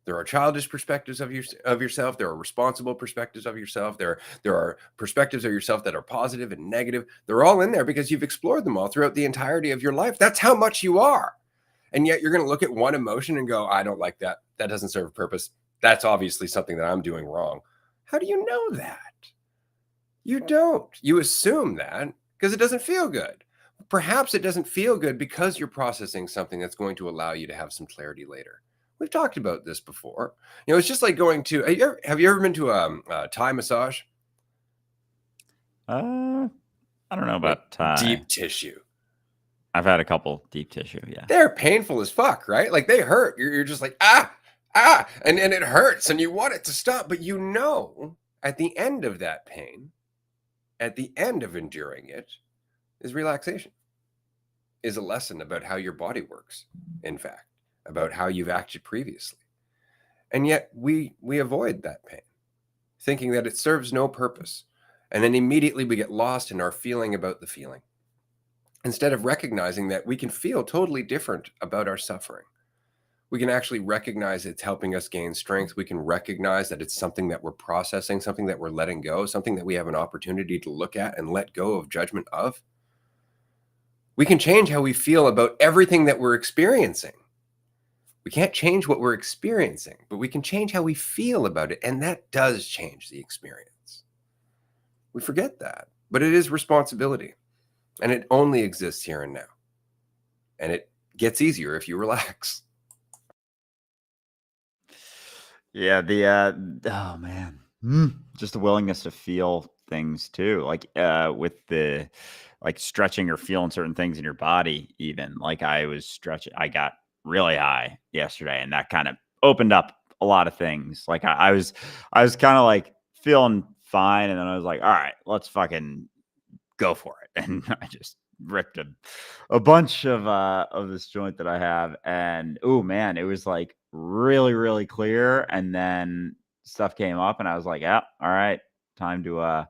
There are childish perspectives of yourself. There are responsible perspectives of yourself. There are perspectives of yourself that are positive and negative. They're all in there because you've explored them all throughout the entirety of your life. That's how much you are. And yet you're going to look at one emotion and go, I don't like that. That doesn't serve a purpose. That's obviously something that I'm doing wrong. How do you know that? You don't. You assume that because it doesn't feel good. Perhaps it doesn't feel good because you're processing something that's going to allow you to have some clarity later. We've talked about this before. It's just like going to, have you ever been to a Thai massage? I don't know Like about Thai. deep tissue. I've had a couple deep tissue, yeah. They're painful as fuck, right? Like they hurt. You're just like, and it hurts and you want it to stop. But at the end of that pain, at the end of enduring it, is relaxation, is a lesson about how your body works, in fact, about how you've acted previously. And yet we avoid that pain, thinking that it serves no purpose. And then immediately we get lost in our feeling about the feeling, instead of recognizing that we can feel totally different about our suffering. We can actually recognize it's helping us gain strength. We can recognize that it's something that we're processing, something that we're letting go, something that we have an opportunity to look at and let go of judgment of. We can change how we feel about everything that we're experiencing. We can't change what we're experiencing, but we can change how we feel about it. And that does change the experience. We forget that, but it is responsibility. And it only exists here and now. And it gets easier if you relax. Yeah, oh man. Just the willingness to feel things too. Like with the like stretching or feeling certain things in your body, even. Like I was stretching, I got really high yesterday, and that kind of opened up a lot of things. Like I was kind of like feeling fine, and then I was like, all right, let's fucking go for it. And I just ripped a bunch of this joint that I have, and oh man, it was like really, really clear. And then stuff came up, and I was like, yeah, all right, time to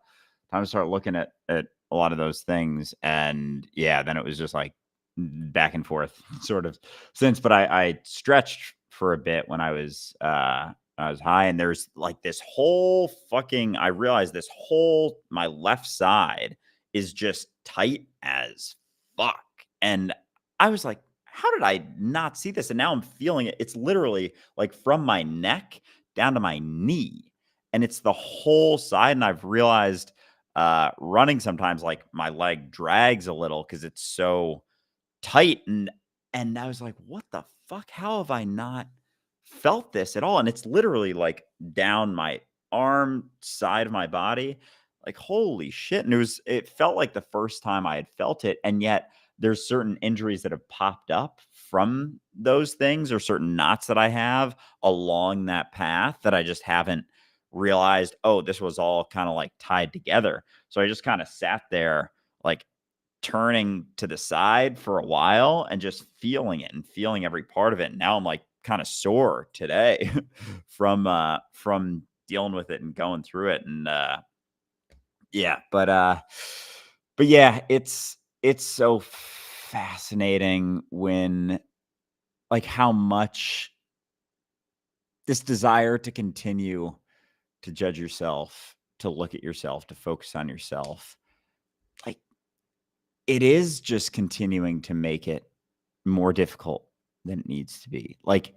start looking at a lot of those things. And yeah, then it was just like back and forth sort of since. But I stretched for a bit when I was high, and there's like this whole fucking, I realized this whole, my left side is just tight as fuck. And I was like, how did I not see this? And now I'm feeling it. It's literally like from my neck down to my knee. And it's the whole side. And I've realized running sometimes, like my leg drags a little because it's so tight. And I was like, what the fuck? How have I not felt this at all? And it's literally like down my arm, side of my body. Like, holy shit. And it felt like the first time I had felt it. And yet there's certain injuries that have popped up from those things, or certain knots that I have along that path that I just haven't realized, oh, this was all kind of like tied together. So I just kind of sat there like turning to the side for a while and just feeling it and feeling every part of it. And now I'm like kind of sore today from dealing with it and going through it. And yeah, but yeah, it's so fascinating when, like, how much this desire to continue to judge yourself, to look at yourself, to focus on yourself, like it is just continuing to make it more difficult than it needs to be. Like,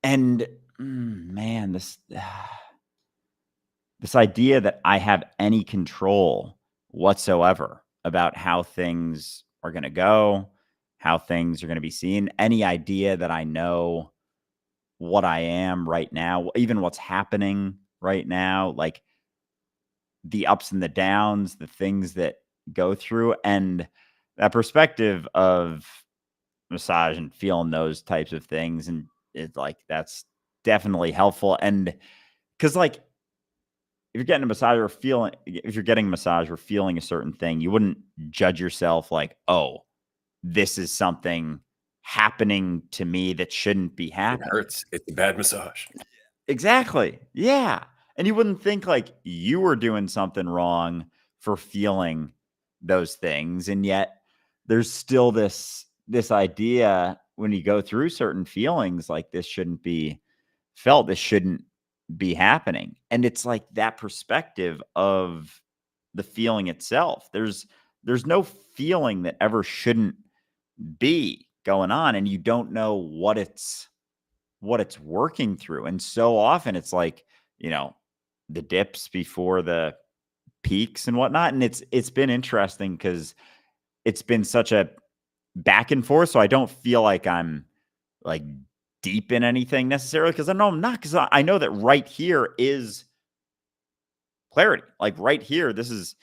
and man, this idea that I have any control whatsoever about how things are going to go, how things are going to be seen, any idea that I know what I am right now, even what's happening right now, like the ups and the downs, the things that go through, and that perspective of massage and feeling those types of things. And it's like, that's definitely helpful. And because, like, if you're getting a massage or feeling, if you're getting a massage or feeling a certain thing, you wouldn't judge yourself like, oh, this is something happening to me that shouldn't be It happening. hurts. It's a bad massage. Exactly. Yeah. And you wouldn't think like you were doing something wrong for feeling those things. And yet there's still this idea when you go through certain feelings, like this shouldn't be felt, this shouldn't be happening. And it's like that perspective of the feeling itself. There's no feeling that ever shouldn't be going on, and you don't know what it's working through. And so often it's like, you know, the dips before the peaks and whatnot. And it's been interesting because it's been such a back and forth. So I don't feel like I'm like deep in anything necessarily, because I know I'm not, because I know that right here is clarity. Like right here, this is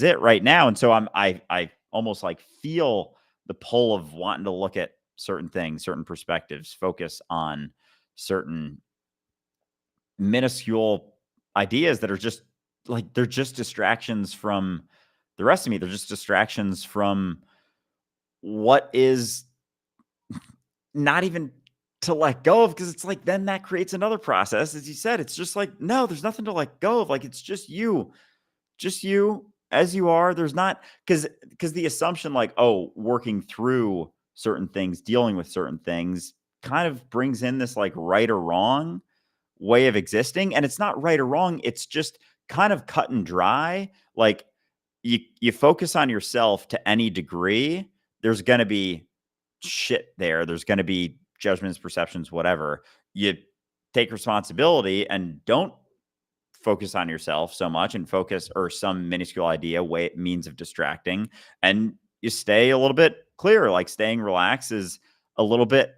it right now. And so I almost like feel the pull of wanting to look at certain things, certain perspectives, focus on certain minuscule ideas that are just like, they're just distractions from the rest of me. They're just distractions from what is not even to let go of, because it's like then that creates another process. As you said, it's just like, no, there's nothing to let go of. Like it's just you as you are. There's not, because the assumption like, oh, working through certain things, dealing with certain things kind of brings in this like right or wrong way of existing. And it's not right or wrong. It's just kind of cut and dry. Like you focus on yourself to any degree, there's going to be shit there. There's going to be judgments, perceptions, whatever. You take responsibility and don't focus on yourself so much, and focus or some minuscule idea, way means of distracting, and you stay a little bit clearer. Like staying relaxed is a little bit,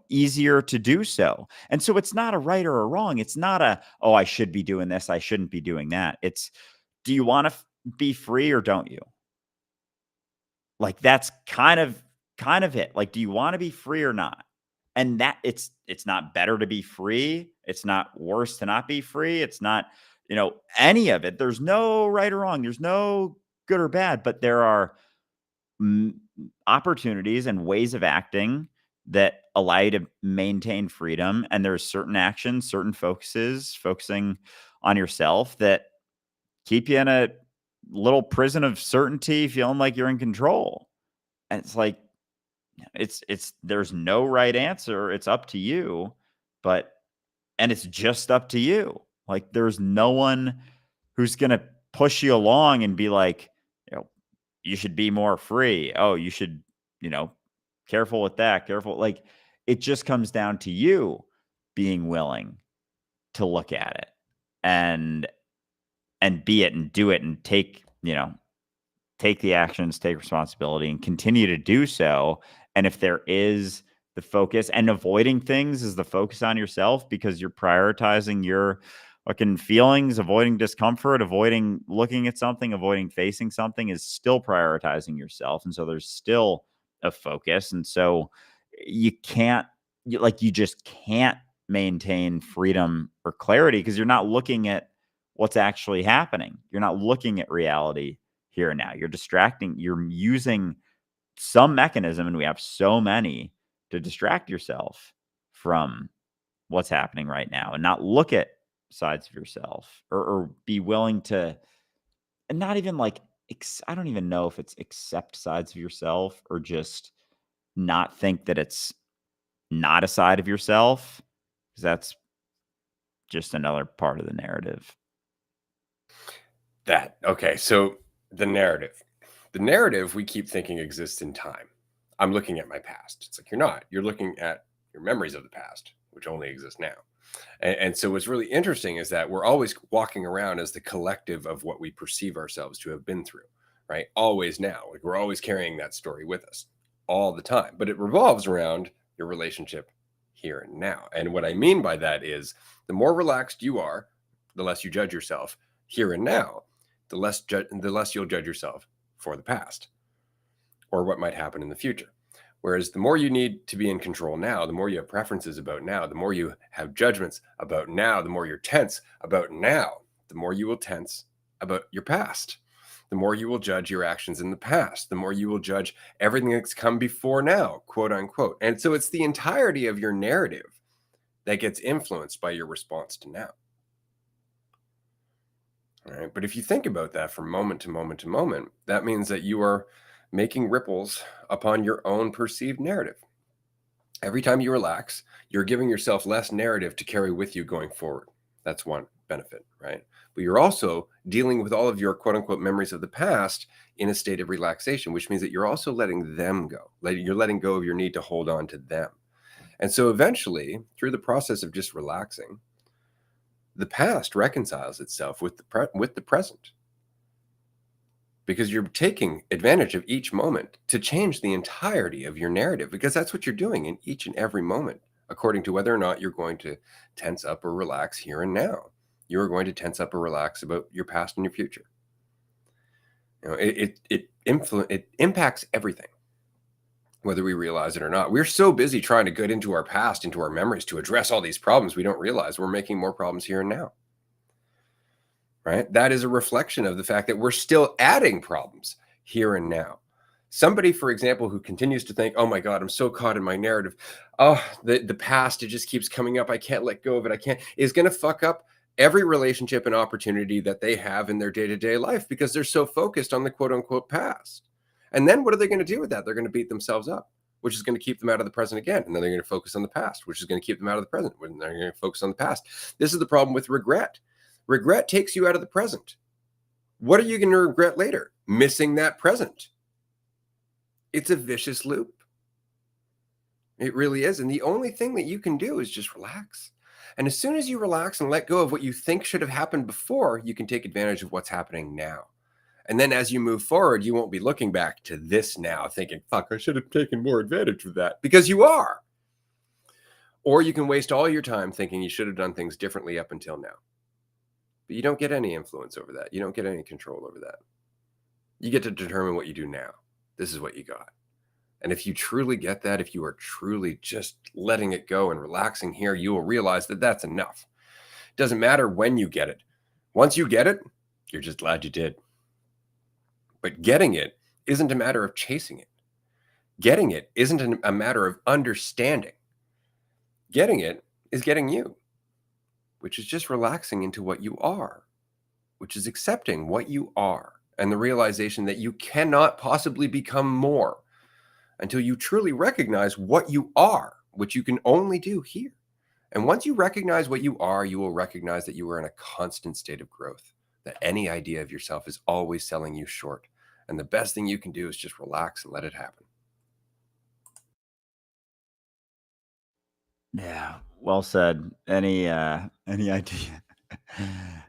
easier to do so. And so it's not a right or a wrong. It's not a, oh, I should be doing this, I shouldn't be doing that. It's, do you want to be free or don't you? Like that's kind of it. Like, do you want to be free or not? And that it's not better to be free. It's not worse to not be free. It's not, any of it. There's no right or wrong. There's no good or bad, but there are m- opportunities and ways of acting that allow you to maintain freedom. And there's certain actions, certain focusing on yourself that keep you in a little prison of certainty, feeling like you're in control. And it's like, there's no right answer. It's up to you, but and it's just up to you. Like there's no one who's going to push you along and be like, you know, you should be more free. Oh, you should, you know, careful with that, careful. Like it just comes down to you being willing to look at it and be it and do it and take the actions, take responsibility, and continue to do so. And if there is the focus, and avoiding things is the focus on yourself, because you're prioritizing your fucking feelings, avoiding discomfort, avoiding looking at something, avoiding facing something, is still prioritizing yourself. And so there's still a focus. And so you just can't maintain freedom or clarity because you're not looking at what's actually happening. You're not looking at reality here and now. You're distracting. You're using some mechanism, and we have so many, to distract yourself from what's happening right now and not look at sides of yourself, or be willing to, and not even like, I don't even know if it's accept sides of yourself or just not think that it's not a side of yourself, because that's just another part of the narrative. Okay, so the narrative. The narrative we keep thinking exists in time. I'm looking at my past. It's like you're not. You're looking at your memories of the past, which only exist now. And so what's really interesting is that we're always walking around as the collective of what we perceive ourselves to have been through, right? Always now. Like we're always carrying that story with us all the time. But it revolves around your relationship here and now. And what I mean by that is the more relaxed you are, the less you judge yourself here and now, the less you'll judge yourself for the past or what might happen in the future. Whereas the more you need to be in control now, the more you have preferences about now, the more you have judgments about now, the more you're tense about now, the more you will tense about your past. The more you will judge your actions in the past, the more you will judge everything that's come before now, quote unquote. And so it's the entirety of your narrative that gets influenced by your response to now. All right. But if you think about that from moment to moment to moment, that means that you are making ripples upon your own perceived narrative. Every time you relax, you're giving yourself less narrative to carry with you going forward. That's one benefit, right? But you're also dealing with all of your quote unquote memories of the past in a state of relaxation, which means that you're also letting them go. You're letting go of your need to hold on to them. And so eventually, through the process of just relaxing, the past reconciles itself with the present, because you're taking advantage of each moment to change the entirety of your narrative, because that's what you're doing in each and every moment, according to whether or not you're going to tense up or relax here and now. You're going to tense up or relax about your past and your future. It impacts everything, whether we realize it or not. We're so busy trying to get into our past, into our memories, to address all these problems, we don't realize we're making more problems here and now. Right? That is a reflection of the fact that we're still adding problems here and now. Somebody, for example, who continues to think, oh my God, I'm so caught in my narrative. Oh, the past, it just keeps coming up. I can't let go of it. Is going to fuck up every relationship and opportunity that they have in their day-to-day life, because they're so focused on the quote unquote past. And then what are they going to do with that? They're going to beat themselves up, which is going to keep them out of the present again. And then they're going to focus on the past, which is going to keep them out of the present. When they're going to focus on the past. This is the problem with regret. Regret takes you out of the present. What are you going to regret later? Missing that present. It's a vicious loop. It really is. And the only thing that you can do is just relax. And as soon as you relax and let go of what you think should have happened before, you can take advantage of what's happening now. And then as you move forward, you won't be looking back to this now thinking, fuck, I should have taken more advantage of that, because you are. Or you can waste all your time thinking you should have done things differently up until now. But you don't get any influence over that. You don't get any control over that. You get to determine what you do now. This is what you got. And if you truly get that, if you are truly just letting it go and relaxing here, you will realize that that's enough. It doesn't matter when you get it. Once you get it, you're just glad you did. But getting it isn't a matter of chasing it. Getting it isn't a matter of understanding. Getting it is getting you, which is just relaxing into what you are, which is accepting what you are, and the realization that you cannot possibly become more until you truly recognize what you are, which you can only do here. And once you recognize what you are, you will recognize that you are in a constant state of growth, that any idea of yourself is always selling you short. And the best thing you can do is just relax and let it happen. Yeah, well said. Any idea,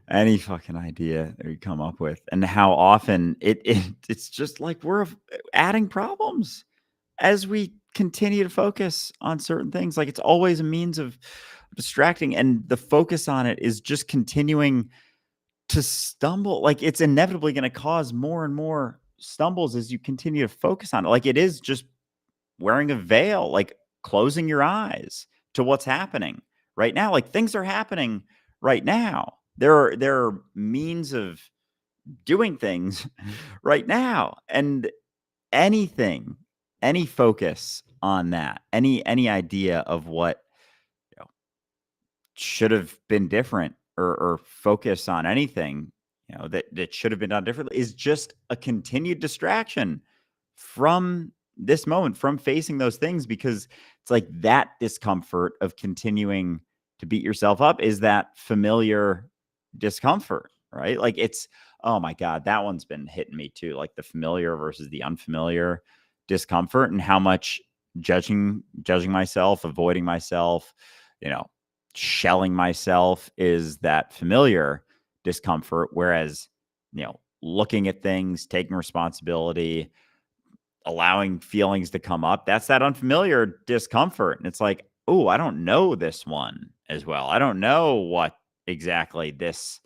any fucking idea that you come up with, and how often it's just like we're adding problems as we continue to focus on certain things. Like it's always a means of distracting, and the focus on it is just continuing to stumble. Like it's inevitably going to cause more and more stumbles as you continue to focus on it. Like it is just wearing a veil, like closing your eyes to what's happening right now. Like things are happening right now. There are means of doing things right now, and anything, any focus on that, any idea of what should have been different, or focus on anything that should have been done differently, is just a continued distraction from this moment, from facing those things, because it's like that discomfort of continuing to beat yourself up is that familiar discomfort, right? Like it's, oh my God, that one's been hitting me too. Like the familiar versus the unfamiliar discomfort, and how much judging myself, avoiding myself, you know, shelling myself is that familiar discomfort. Whereas, looking at things, taking responsibility, allowing feelings to come up, that's that unfamiliar discomfort. And it's like, oh, I don't know this one as well. I don't know what exactly this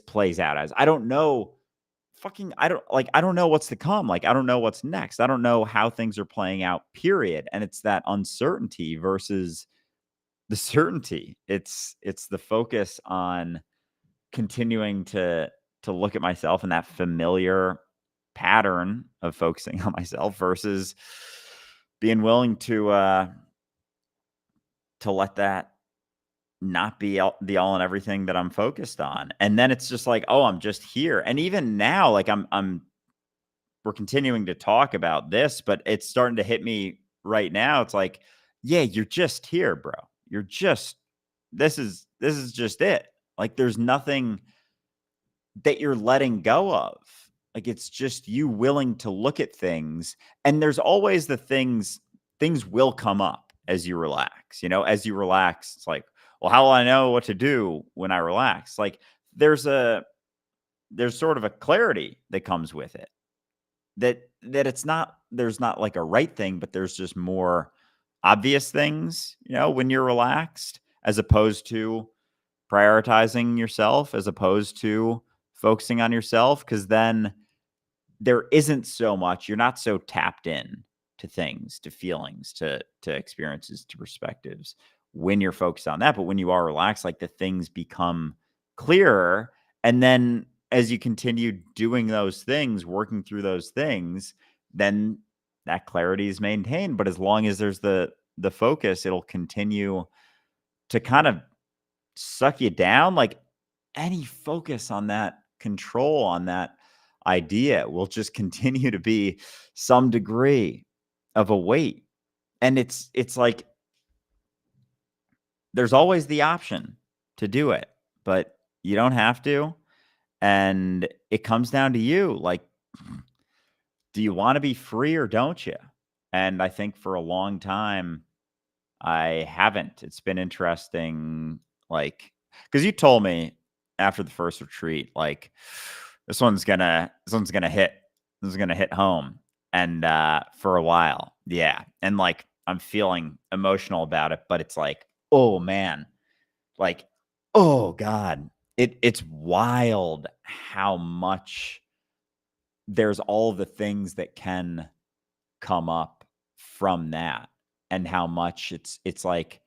plays out as. I don't know I don't know what's to come. Like I don't know what's next. I don't know how things are playing out, period. And it's that uncertainty versus the certainty. It's the focus on continuing to look at myself in that familiar pattern of focusing on myself versus being willing to let that not be the all and everything that I'm focused on. And then it's just like, oh, I'm just here. And even now, like we're continuing to talk about this, but it's starting to hit me right now. It's like, yeah, you're just here, bro. You're just this is just it. Like there's nothing that you're letting go of. Like it's just you willing to look at things, and there's always the things will come up as you relax. As you relax, it's like, well, how will I know what to do when I relax? Like there's sort of a clarity that comes with it. That it's not there's not like a right thing, but there's just more obvious things, when you're relaxed, as opposed to prioritizing yourself, as opposed to focusing on yourself, because then there isn't so much, you're not so tapped in to things, to feelings, to experiences, to perspectives when you're focused on that. But when you are relaxed, like the things become clearer. And then as you continue doing those things, working through those things, then that clarity is maintained. But as long as there's the focus, it'll continue to kind of suck you down. Like any focus on that control, on that idea, will just continue to be some degree of a weight. And it's like there's always the option to do it, but you don't have to. And it comes down to you. Like, do you want to be free or don't you? And I think for a long time, I haven't. It's been interesting, like, because you told me after the first retreat, like, this one's gonna hit home. And for a while, yeah. And like I'm feeling emotional about it, but it's like, oh man, like, oh God. It's wild how much there's all the things that can come up from that, and how much it's like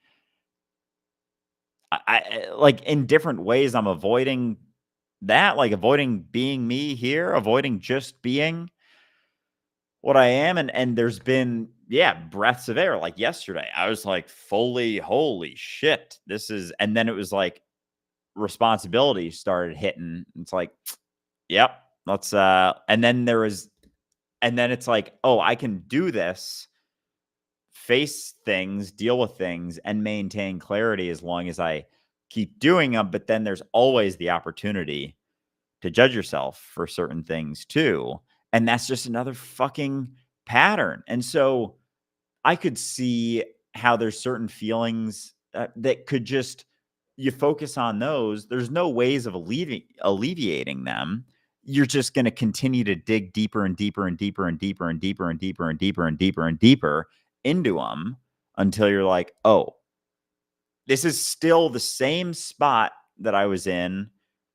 like in different ways I'm avoiding that, like avoiding being me here, avoiding just being what I am. And there's been, yeah, breaths of air. Like yesterday, I was like fully, holy shit, this is, and then it was like responsibility started hitting. It's like, yep, let's and then it's like, oh, I can do this, face things, deal with things, and maintain clarity as long as I keep doing them. But then there's always the opportunity to judge yourself for certain things too. And that's just another fucking pattern. And so I could see how there's certain feelings that could just, you focus on those. There's no ways of alleviating them. You're just going to continue to dig deeper and deeper and deeper and deeper and deeper and deeper and deeper and deeper and deeper into them until you're like, oh, this is still the same spot that I was in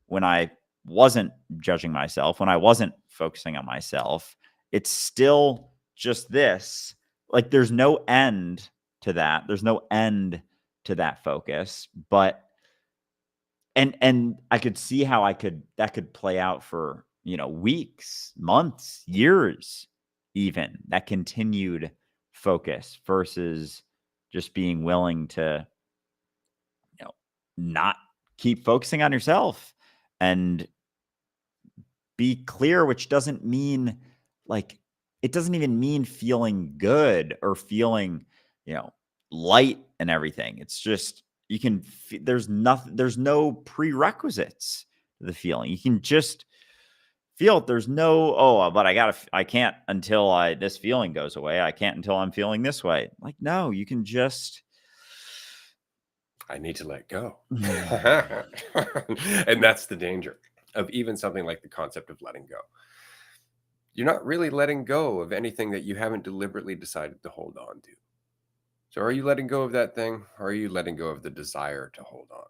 when I wasn't judging myself, when I wasn't focusing on myself. It's still just this. Like there's no end to that. There's no end to that focus. But and I could see how that could play out for, weeks, months, years, even, that continued focus versus just being willing to, not keep focusing on yourself and be clear, which doesn't mean like, it doesn't even mean feeling good or feeling, light and everything. It's just there's no prerequisites to the feeling. You can just feel it. There's no, oh, but I can't until this feeling goes away. I can't until I'm feeling this way. Like, no, you can just. I need to let go. And that's the danger of even something like the concept of letting go. You're not really letting go of anything that you haven't deliberately decided to hold on to. So are you letting go of that thing, or are you letting go of the desire to hold on?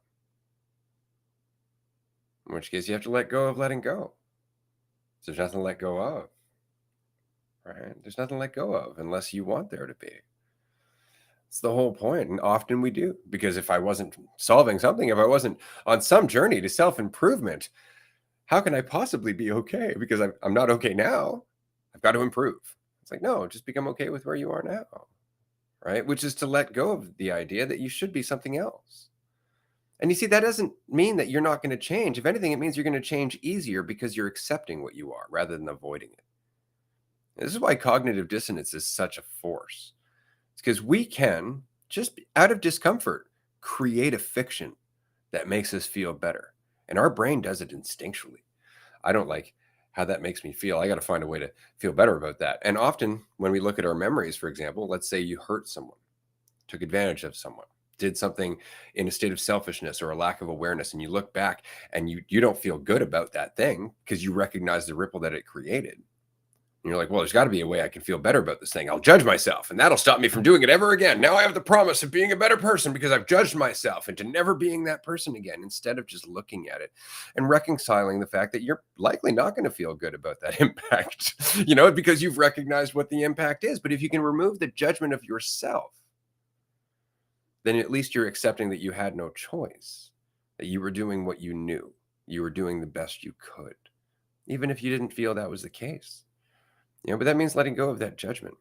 In which case you have to let go of letting go. So there's nothing to let go of, right? There's nothing to let go of unless you want there to be. It's the whole point. And often we do, because if I wasn't solving something, if I wasn't on some journey to self-improvement, how can I possibly be okay? Because I'm not okay now. I've got to improve. It's like, no, just become okay with where you are now, right? Which is to let go of the idea that you should be something else. And you see, that doesn't mean that you're not going to change. If anything, it means you're going to change easier because you're accepting what you are rather than avoiding it. This is why cognitive dissonance is such a force. It's because we can, just out of discomfort, create a fiction that makes us feel better. And our brain does it instinctually. I don't like how that makes me feel. I got to find a way to feel better about that. And often when we look at our memories, for example, let's say you hurt someone, took advantage of someone, did something in a state of selfishness or a lack of awareness, and you look back and you don't feel good about that thing because you recognize the ripple that it created. And you're like, well, there's got to be a way I can feel better about this thing. I'll judge myself, and that'll stop me from doing it ever again. Now I have the promise of being a better person because I've judged myself into never being that person again, instead of just looking at it and reconciling the fact that you're likely not going to feel good about that impact, because you've recognized what the impact is. But if you can remove the judgment of yourself, then at least you're accepting that you had no choice, that you were doing what you knew. You were doing the best you could, even if you didn't feel that was the case. But that means letting go of that judgment,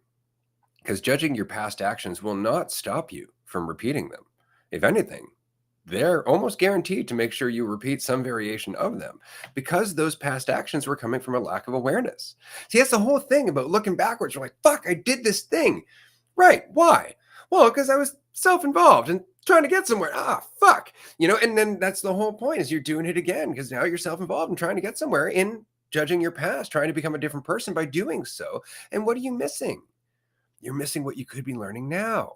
because judging your past actions will not stop you from repeating them. If anything, they're almost guaranteed to make sure you repeat some variation of them, because those past actions were coming from a lack of awareness. See, that's the whole thing about looking backwards. You're like, fuck, I did this thing. Right. Why? Well, because I was self-involved and trying to get somewhere. Fuck. And then that's the whole point, is you're doing it again because now you're self-involved and trying to get somewhere in judging your past, trying to become a different person by doing so. And what are you missing? You're missing what you could be learning now.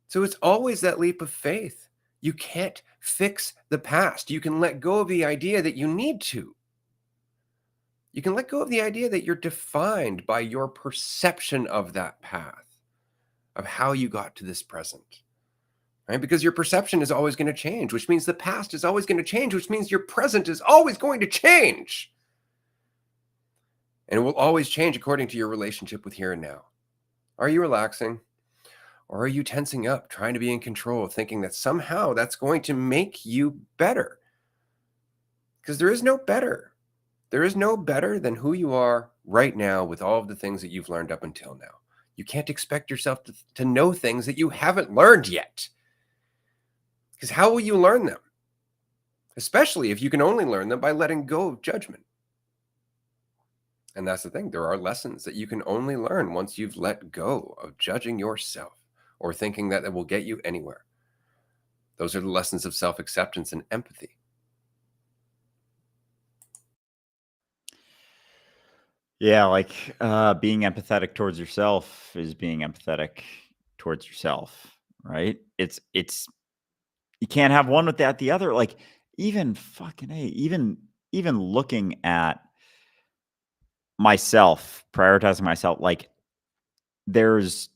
So it's always that leap of faith. You can't fix the past. You can let go of the idea that you need to. You can let go of the idea that you're defined by your perception of that path, of how you got to this present, right? Because your perception is always going to change, which means the past is always going to change, which means your present is always going to change. And it will always change according to your relationship with here and now. Are you relaxing? Or are you tensing up, trying to be in control, thinking that somehow that's going to make you better? Because there is no better. There is no better than who you are right now with all of the things that you've learned up until now. You can't expect yourself to know things that you haven't learned yet. Because how will you learn them? Especially if you can only learn them by letting go of judgment. And that's the thing. There are lessons that you can only learn once you've let go of judging yourself or thinking that it will get you anywhere. Those are the lessons of self-acceptance and empathy. Yeah, like being empathetic towards yourself is being empathetic towards yourself, right? It's you can't have one without the other. Like even fucking even looking at myself, prioritizing myself, like there's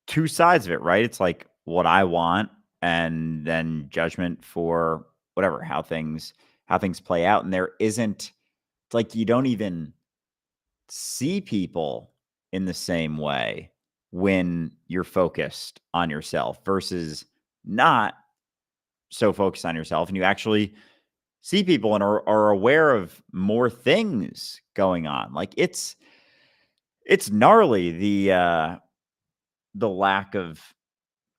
two sides of it, right? It's like what I want and then judgment for whatever, how things play out. And there isn't, it's like you don't even see people in the same way when you're focused on yourself versus not so focused on yourself, and you actually see people and are aware of more things going on. Like it's gnarly, the lack of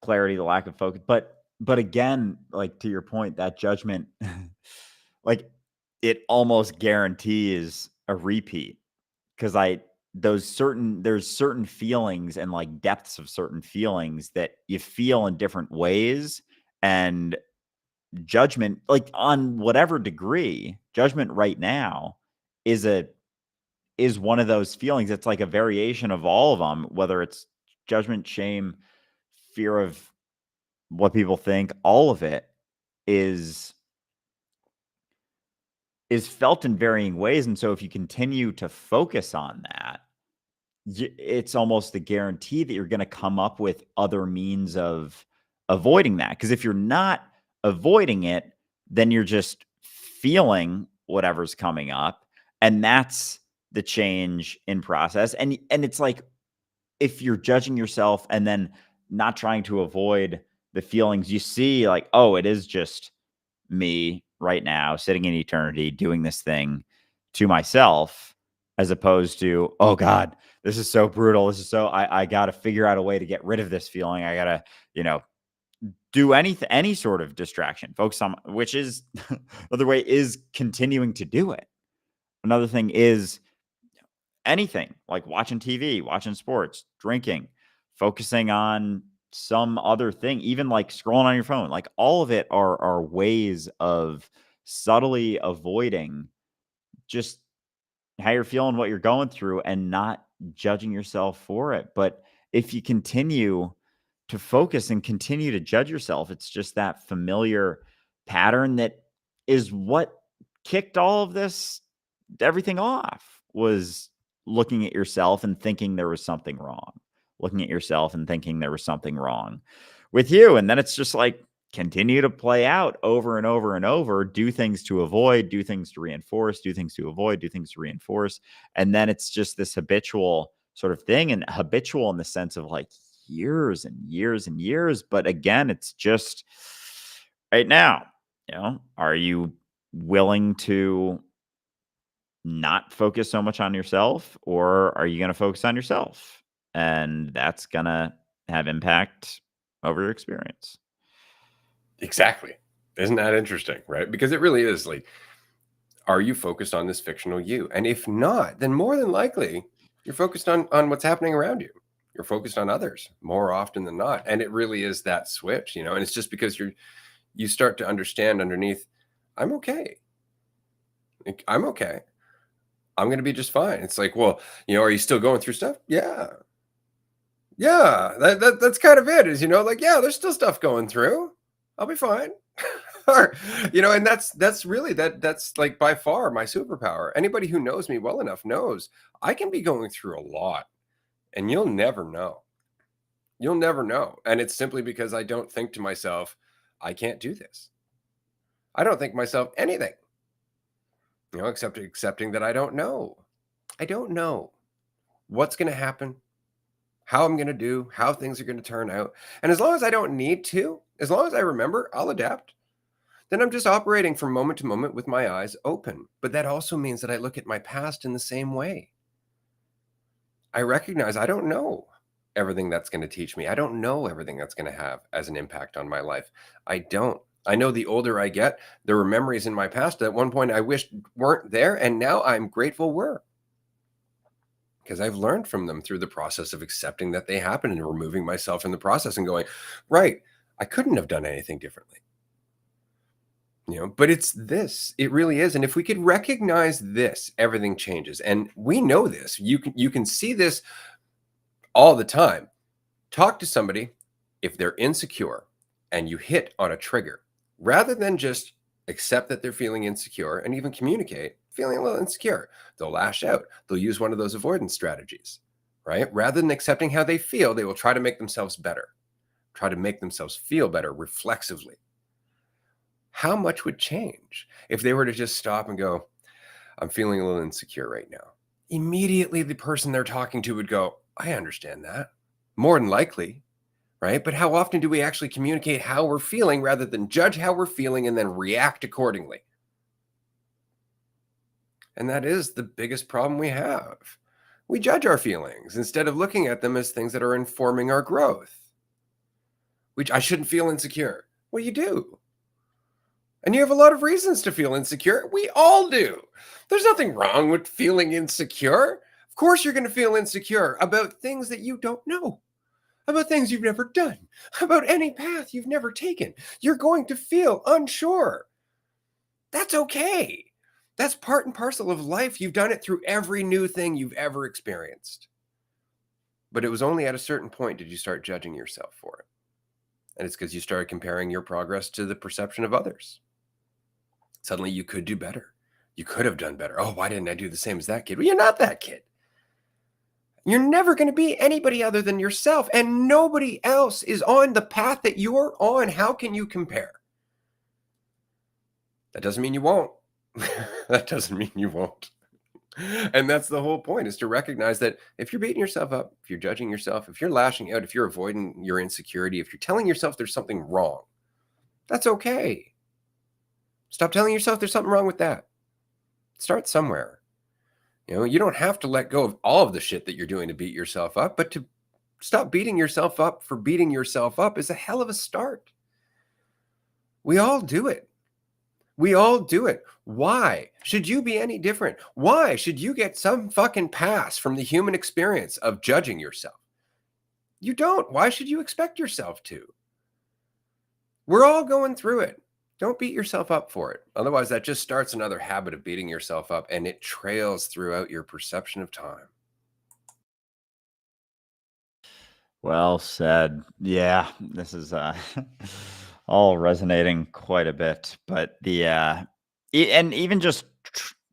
clarity, the lack of focus. But again, like to your point, that judgment, like it almost guarantees a repeat, because there's certain feelings and like depths of certain feelings that you feel in different ways, and judgment, like on whatever degree, judgment right now is one of those feelings. It's like a variation of all of them, whether it's judgment, shame, fear of what people think. All of it is felt in varying ways, and so if you continue to focus on that, it's almost a guarantee that you're going to come up with other means of avoiding that. Because if you're not avoiding it, then you're just feeling whatever's coming up, and that's the change in process. And it's like, if you're judging yourself and then not trying to avoid the feelings, you see like, oh, it is just me right now sitting in eternity doing this thing to myself, as opposed to, oh God, this is so brutal. This is so, I got to figure out a way to get rid of this feeling. I got to, do any sort of distraction, focus on, which is another way is continuing to do it. Another thing is anything like watching TV, watching sports, drinking, focusing on some other thing, even like scrolling on your phone. Like all of it are ways of subtly avoiding just how you're feeling, what you're going through, and not judging yourself for it. But if you continue to focus and continue to judge yourself, it's just that familiar pattern that is what kicked all of this, everything off, was looking at yourself and thinking there was something wrong, looking at yourself and thinking there was something wrong with you. And then it's just like, continue to play out over and over and over, do things to avoid, do things to reinforce, do things to avoid, do things to reinforce. And then it's just this habitual sort of thing, and habitual in the sense of like years and years and years. But again, it's just right now, are you willing to not focus so much on yourself, or are you going to focus on yourself? And that's going to have impact over your experience. Exactly. Isn't that interesting, right? Because it really is like, are you focused on this fictional you? And if not, then more than likely you're focused on what's happening around you. You're focused on others more often than not. And it really is that switch, and it's just because you start to understand underneath, I'm okay. I'm okay. I'm going to be just fine. It's like, well, are you still going through stuff? Yeah. Yeah. That's kind of it, is, like, yeah, there's still stuff going through. I'll be fine. Or, and that's really that's like by far my superpower. Anybody who knows me well enough knows I can be going through a lot, and you'll never know. You'll never know. And it's simply because I don't think to myself, I can't do this. I don't think myself anything, except accepting that I don't know. I don't know what's going to happen, how I'm going to do, how things are going to turn out. And as long as I don't need to, as long as I remember, I'll adapt. Then I'm just operating from moment to moment with my eyes open. But that also means that I look at my past in the same way. I recognize I don't know everything that's going to teach me. I don't know everything that's going to have as an impact on my life. I don't. I know the older I get, there were memories in my past that at one point I wished weren't there, and now I'm grateful were. Because I've learned from them through the process of accepting that they happened and removing myself in the process and going, right, I couldn't have done anything differently. But it's this, it really is. And if we could recognize this, everything changes. And we know this. You can see this all the time. Talk to somebody if they're insecure and you hit on a trigger, rather than just accept that they're feeling insecure and even communicate feeling a little insecure. They'll lash out. They'll use one of those avoidance strategies, right? Rather than accepting how they feel, they will try to make themselves better, try to make themselves feel better reflexively. How much would change if they were to just stop and go, I'm feeling a little insecure right now? Immediately, the person they're talking to would go, I understand that. More than likely, right? But how often do we actually communicate how we're feeling rather than judge how we're feeling and then react accordingly? And that is the biggest problem we have. We judge our feelings instead of looking at them as things that are informing our growth. I shouldn't feel insecure. Well, you do. And you have a lot of reasons to feel insecure. We all do. There's nothing wrong with feeling insecure. Of course, you're going to feel insecure about things that you don't know, about things you've never done, about any path you've never taken. You're going to feel unsure. That's okay. That's part and parcel of life. You've done it through every new thing you've ever experienced. But it was only at a certain point did you start judging yourself for it. And it's because you started comparing your progress to the perception of others. Suddenly you could do better. You could have done better. Oh, why didn't I do the same as that kid? Well, you're not that kid. You're never going to be anybody other than yourself, and nobody else is on the path that you're on. How can you compare? That doesn't mean you won't. That doesn't mean you won't. And that's the whole point, is to recognize that if you're beating yourself up, if you're judging yourself, if you're lashing out, if you're avoiding your insecurity, if you're telling yourself there's something wrong, that's okay. Stop telling yourself there's something wrong with that. Start somewhere. You don't have to let go of all of the shit that you're doing to beat yourself up, but to stop beating yourself up for beating yourself up is a hell of a start. We all do it. We all do it. Why should you be any different? Why should you get some fucking pass from the human experience of judging yourself? You don't. Why should you expect yourself to? We're all going through it. Don't beat yourself up for it. Otherwise, that just starts another habit of beating yourself up, and it trails throughout your perception of time. Well said. Yeah, this is all resonating quite a bit. But and even just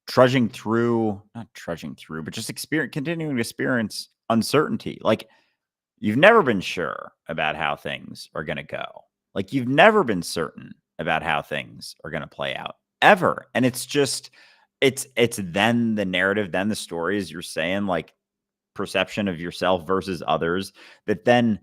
trudging through, not trudging through, but just continuing to experience uncertainty. Like, you've never been sure about how things are going to go. Like, you've never been certain about how things are going to play out ever. And it's just, it's then the narrative, then the stories you're saying, like, perception of yourself versus others, that then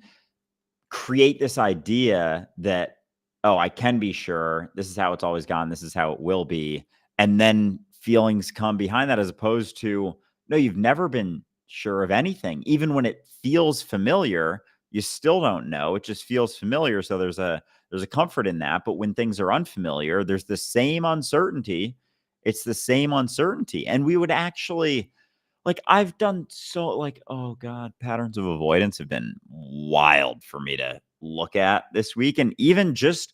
create this idea that, oh, I can be sure. This is how it's always gone. This is how it will be. And then feelings come behind that, as opposed to, no, you've never been sure of anything. Even when it feels familiar, you still don't know. It just feels familiar. So there's a comfort in that. But when things are unfamiliar, there's the same uncertainty. It's the same uncertainty. And we would actually, like, I've done so, like, oh God, patterns of avoidance have been wild for me to look at this week. And even just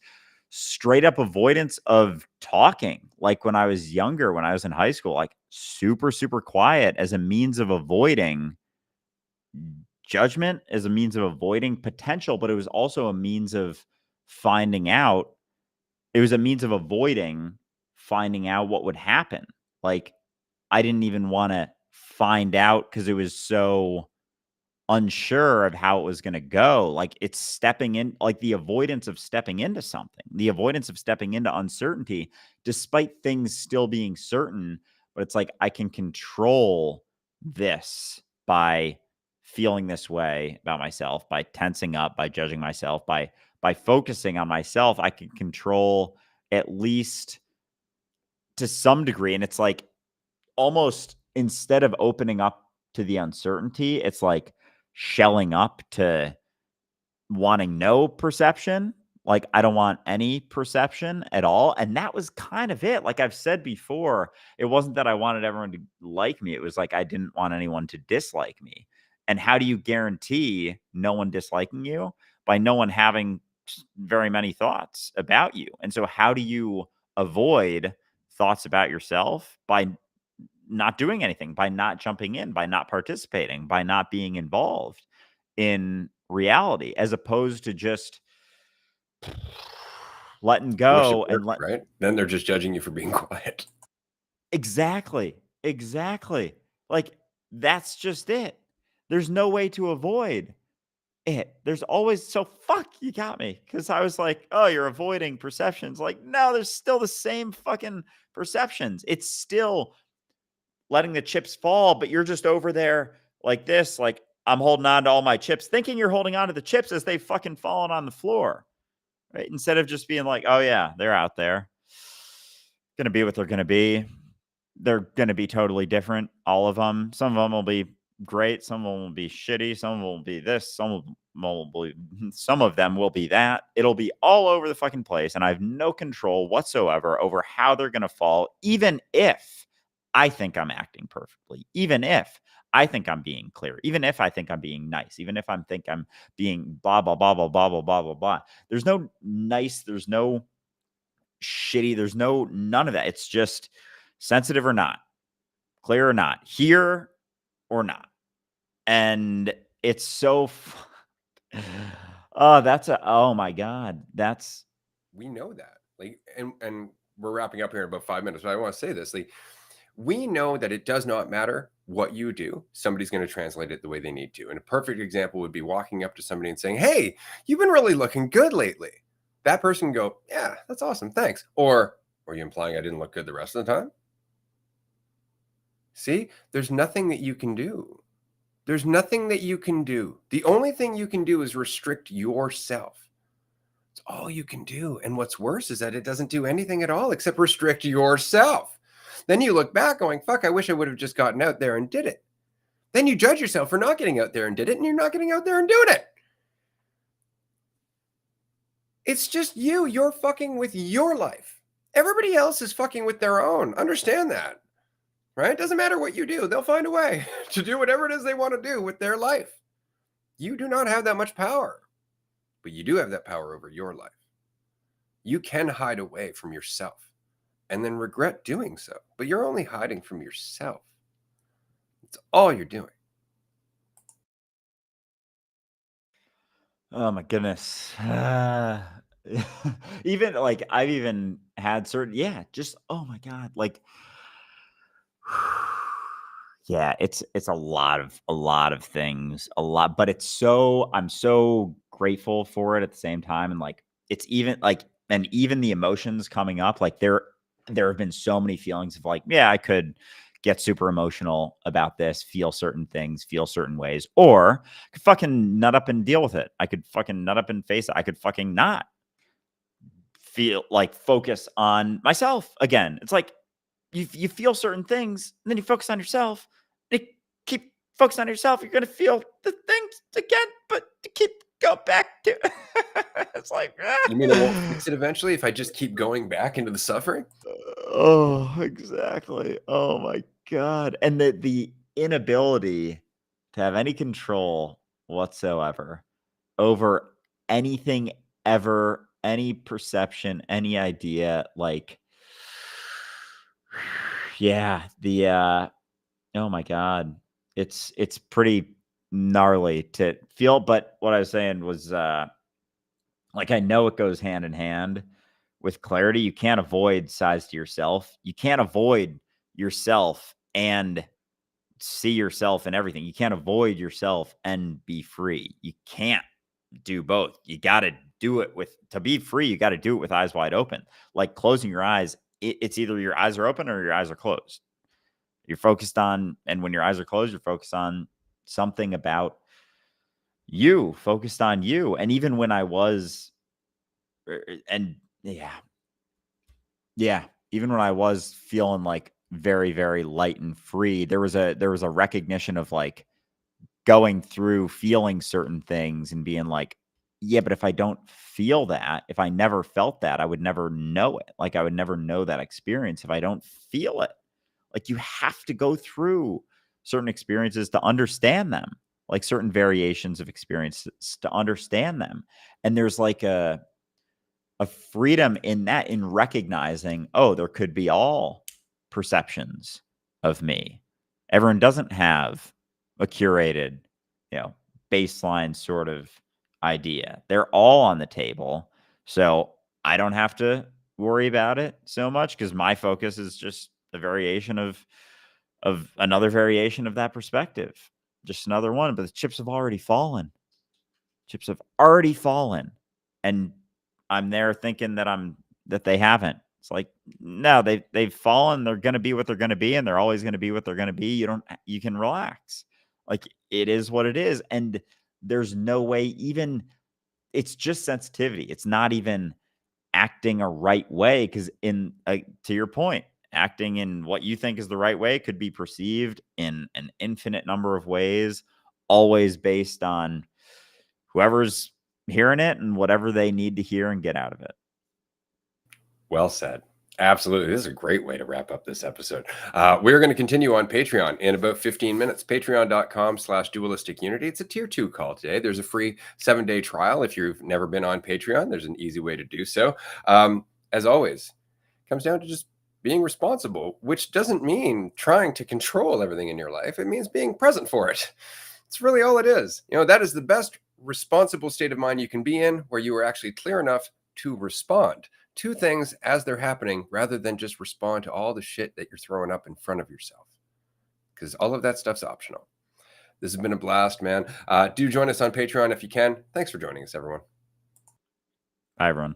straight up avoidance of talking. Like, when I was younger, when I was in high school, like, super, super quiet as a means of avoiding judgment, as a means of avoiding potential, but it was also a means of finding out. It was a means of avoiding finding out what would happen. Like, I didn't even want to find out because it was so unsure of how it was going to go. Like, it's stepping in, like, the avoidance of stepping into something, the avoidance of stepping into uncertainty, despite things still being certain. But it's like, I can control this by feeling this way about myself, by tensing up, by judging myself, by focusing on myself. I can control, at least to some degree. And it's like, almost, instead of opening up to the uncertainty, it's like shelling up to wanting no perception. Like, I don't want any perception at all. And that was kind of it. Like I've said before, it wasn't that I wanted everyone to like me. It was like, I didn't want anyone to dislike me. And how do you guarantee no one disliking you? By no one having very many thoughts about you. And so how do you avoid thoughts about yourself? By not doing anything, by not jumping in, by not participating, by not being involved in reality, as opposed to just letting Wish it go and worked, right? Then they're just judging you for being quiet. Exactly. Exactly. Like, that's just it. There's no way to avoid it. There's always, so fuck, you got me. Cause I was like, oh, you're avoiding perceptions. Like, no, there's still the same fucking perceptions. It's still letting the chips fall, but you're just over there like this, like, I'm holding on to all my chips, thinking you're holding on to the chips as they've fucking fallen on the floor, right? Instead of just being like, oh yeah, they're out there, gonna be what they're gonna be. They're gonna be totally different, all of them. Some of them will be great, some of them will be shitty, some of them will be this, some of them will be that. It'll be all over the fucking place, and I have no control whatsoever over how they're gonna fall, even if I think I'm acting perfectly, even if I think I'm being clear, even if I think I'm being nice, even if I'm being blah, blah, blah, blah, blah, blah, blah, blah, blah. There's no nice, there's no shitty, there's none of that. It's just sensitive or not, clear or not, here or not. And it's so oh my God. We know that. Like, and we're wrapping up here in about 5 minutes, but I want to say this. Like, we know that it does not matter what you do, somebody's going to translate it the way they need to. And a perfect example would be walking up to somebody and saying, "Hey, you've been really looking good lately." That person can go, "Yeah, that's awesome, thanks." Or, "Are you implying I didn't look good the rest of the time?" See, there's nothing that you can do. There's nothing that you can do. The only thing you can do is restrict yourself. It's all you can do. And what's worse is that it doesn't do anything at all except restrict yourself. Then you look back going, "Fuck, I wish I would have just gotten out there and did it." Then you judge yourself for not getting out there and did it, and you're not getting out there and doing it. It's just you. You're fucking with your life. Everybody else is fucking with their own. Understand that, right? Doesn't matter what you do. They'll find a way to do whatever it is they want to do with their life. You do not have that much power, but you do have that power over your life. You can hide away from yourself and then regret doing so, but you're only hiding from yourself. It's all you're doing. Oh my goodness. Even like I've even had certain, yeah, just oh my God. Like yeah, it's a lot of things, a lot, but I'm so grateful for it at the same time. And like it's even like and even the emotions coming up, like there have been so many feelings of like, yeah, I could get super emotional about this, feel certain things, feel certain ways, or I could fucking nut up and deal with it. I could fucking nut up and face it. I could fucking not feel like focus on myself again. It's like you feel certain things, and then you focus on yourself. And you keep focusing on yourself, you're gonna feel the things again, but to keep go back to it's like You mean it won't fix it eventually if I just keep going back into the suffering? oh, exactly. Oh my God. And the inability to have any control whatsoever over anything ever, any perception, any idea, like yeah, oh my God. It's pretty gnarly to feel, but what I was saying was like I know it goes hand in hand with clarity. You can't avoid size to yourself. You can't avoid yourself and see yourself in everything. You can't avoid yourself and be free. You can't do both. You got to do it with to be free. You got to do it with eyes wide open. Like closing your eyes, it's either your eyes are open or your eyes are closed. You're focused on, and when your eyes are closed, you're focused on something about you, focused on you. And even when I was, and yeah, yeah, even when I was feeling like very, very light and free, there was a recognition of like going through feeling certain things and being like, yeah, but if I don't feel that, if I never felt that, I would never know it. Like I would never know that experience if I don't feel it. Like you have to go through certain experiences to understand them, like certain variations of experiences to understand them. And there's like a freedom in that, in recognizing, oh, there could be all perceptions of me. Everyone doesn't have a curated, you know, baseline sort of idea. They're all on the table. So I don't have to worry about it so much because my focus is just a variation of another variation of that perspective. Just another one, but the chips have already fallen. Chips have already fallen. And I'm there thinking that they haven't. It's like, no, they've fallen. They're gonna be what they're gonna be, and they're always gonna be what they're gonna be. You can relax. Like it is what it is. And there's no way, even it's just sensitivity. It's not even acting a right way. Cause to your point, acting in what you think is the right way could be perceived in an infinite number of ways, always based on whoever's hearing it and whatever they need to hear and get out of it. Well said. Absolutely. This is a great way to wrap up this episode. We're going to continue on Patreon in about 15 minutes. Patreon.com/dualistic unity. It's a tier 2 call today. There's a free 7-day trial. If you've never been on Patreon, there's an easy way to do so. As always, it comes down to just being responsible, which doesn't mean trying to control everything in your life. It means being present for it. It's really all it is. That is the best responsible state of mind you can be in, where you are actually clear enough to respond to things as they're happening rather than just respond to all the shit that you're throwing up in front of yourself, because all of that stuff's optional. This has been a blast, man. Do join us on Patreon if you can. Thanks for joining us, everyone. Bye, everyone.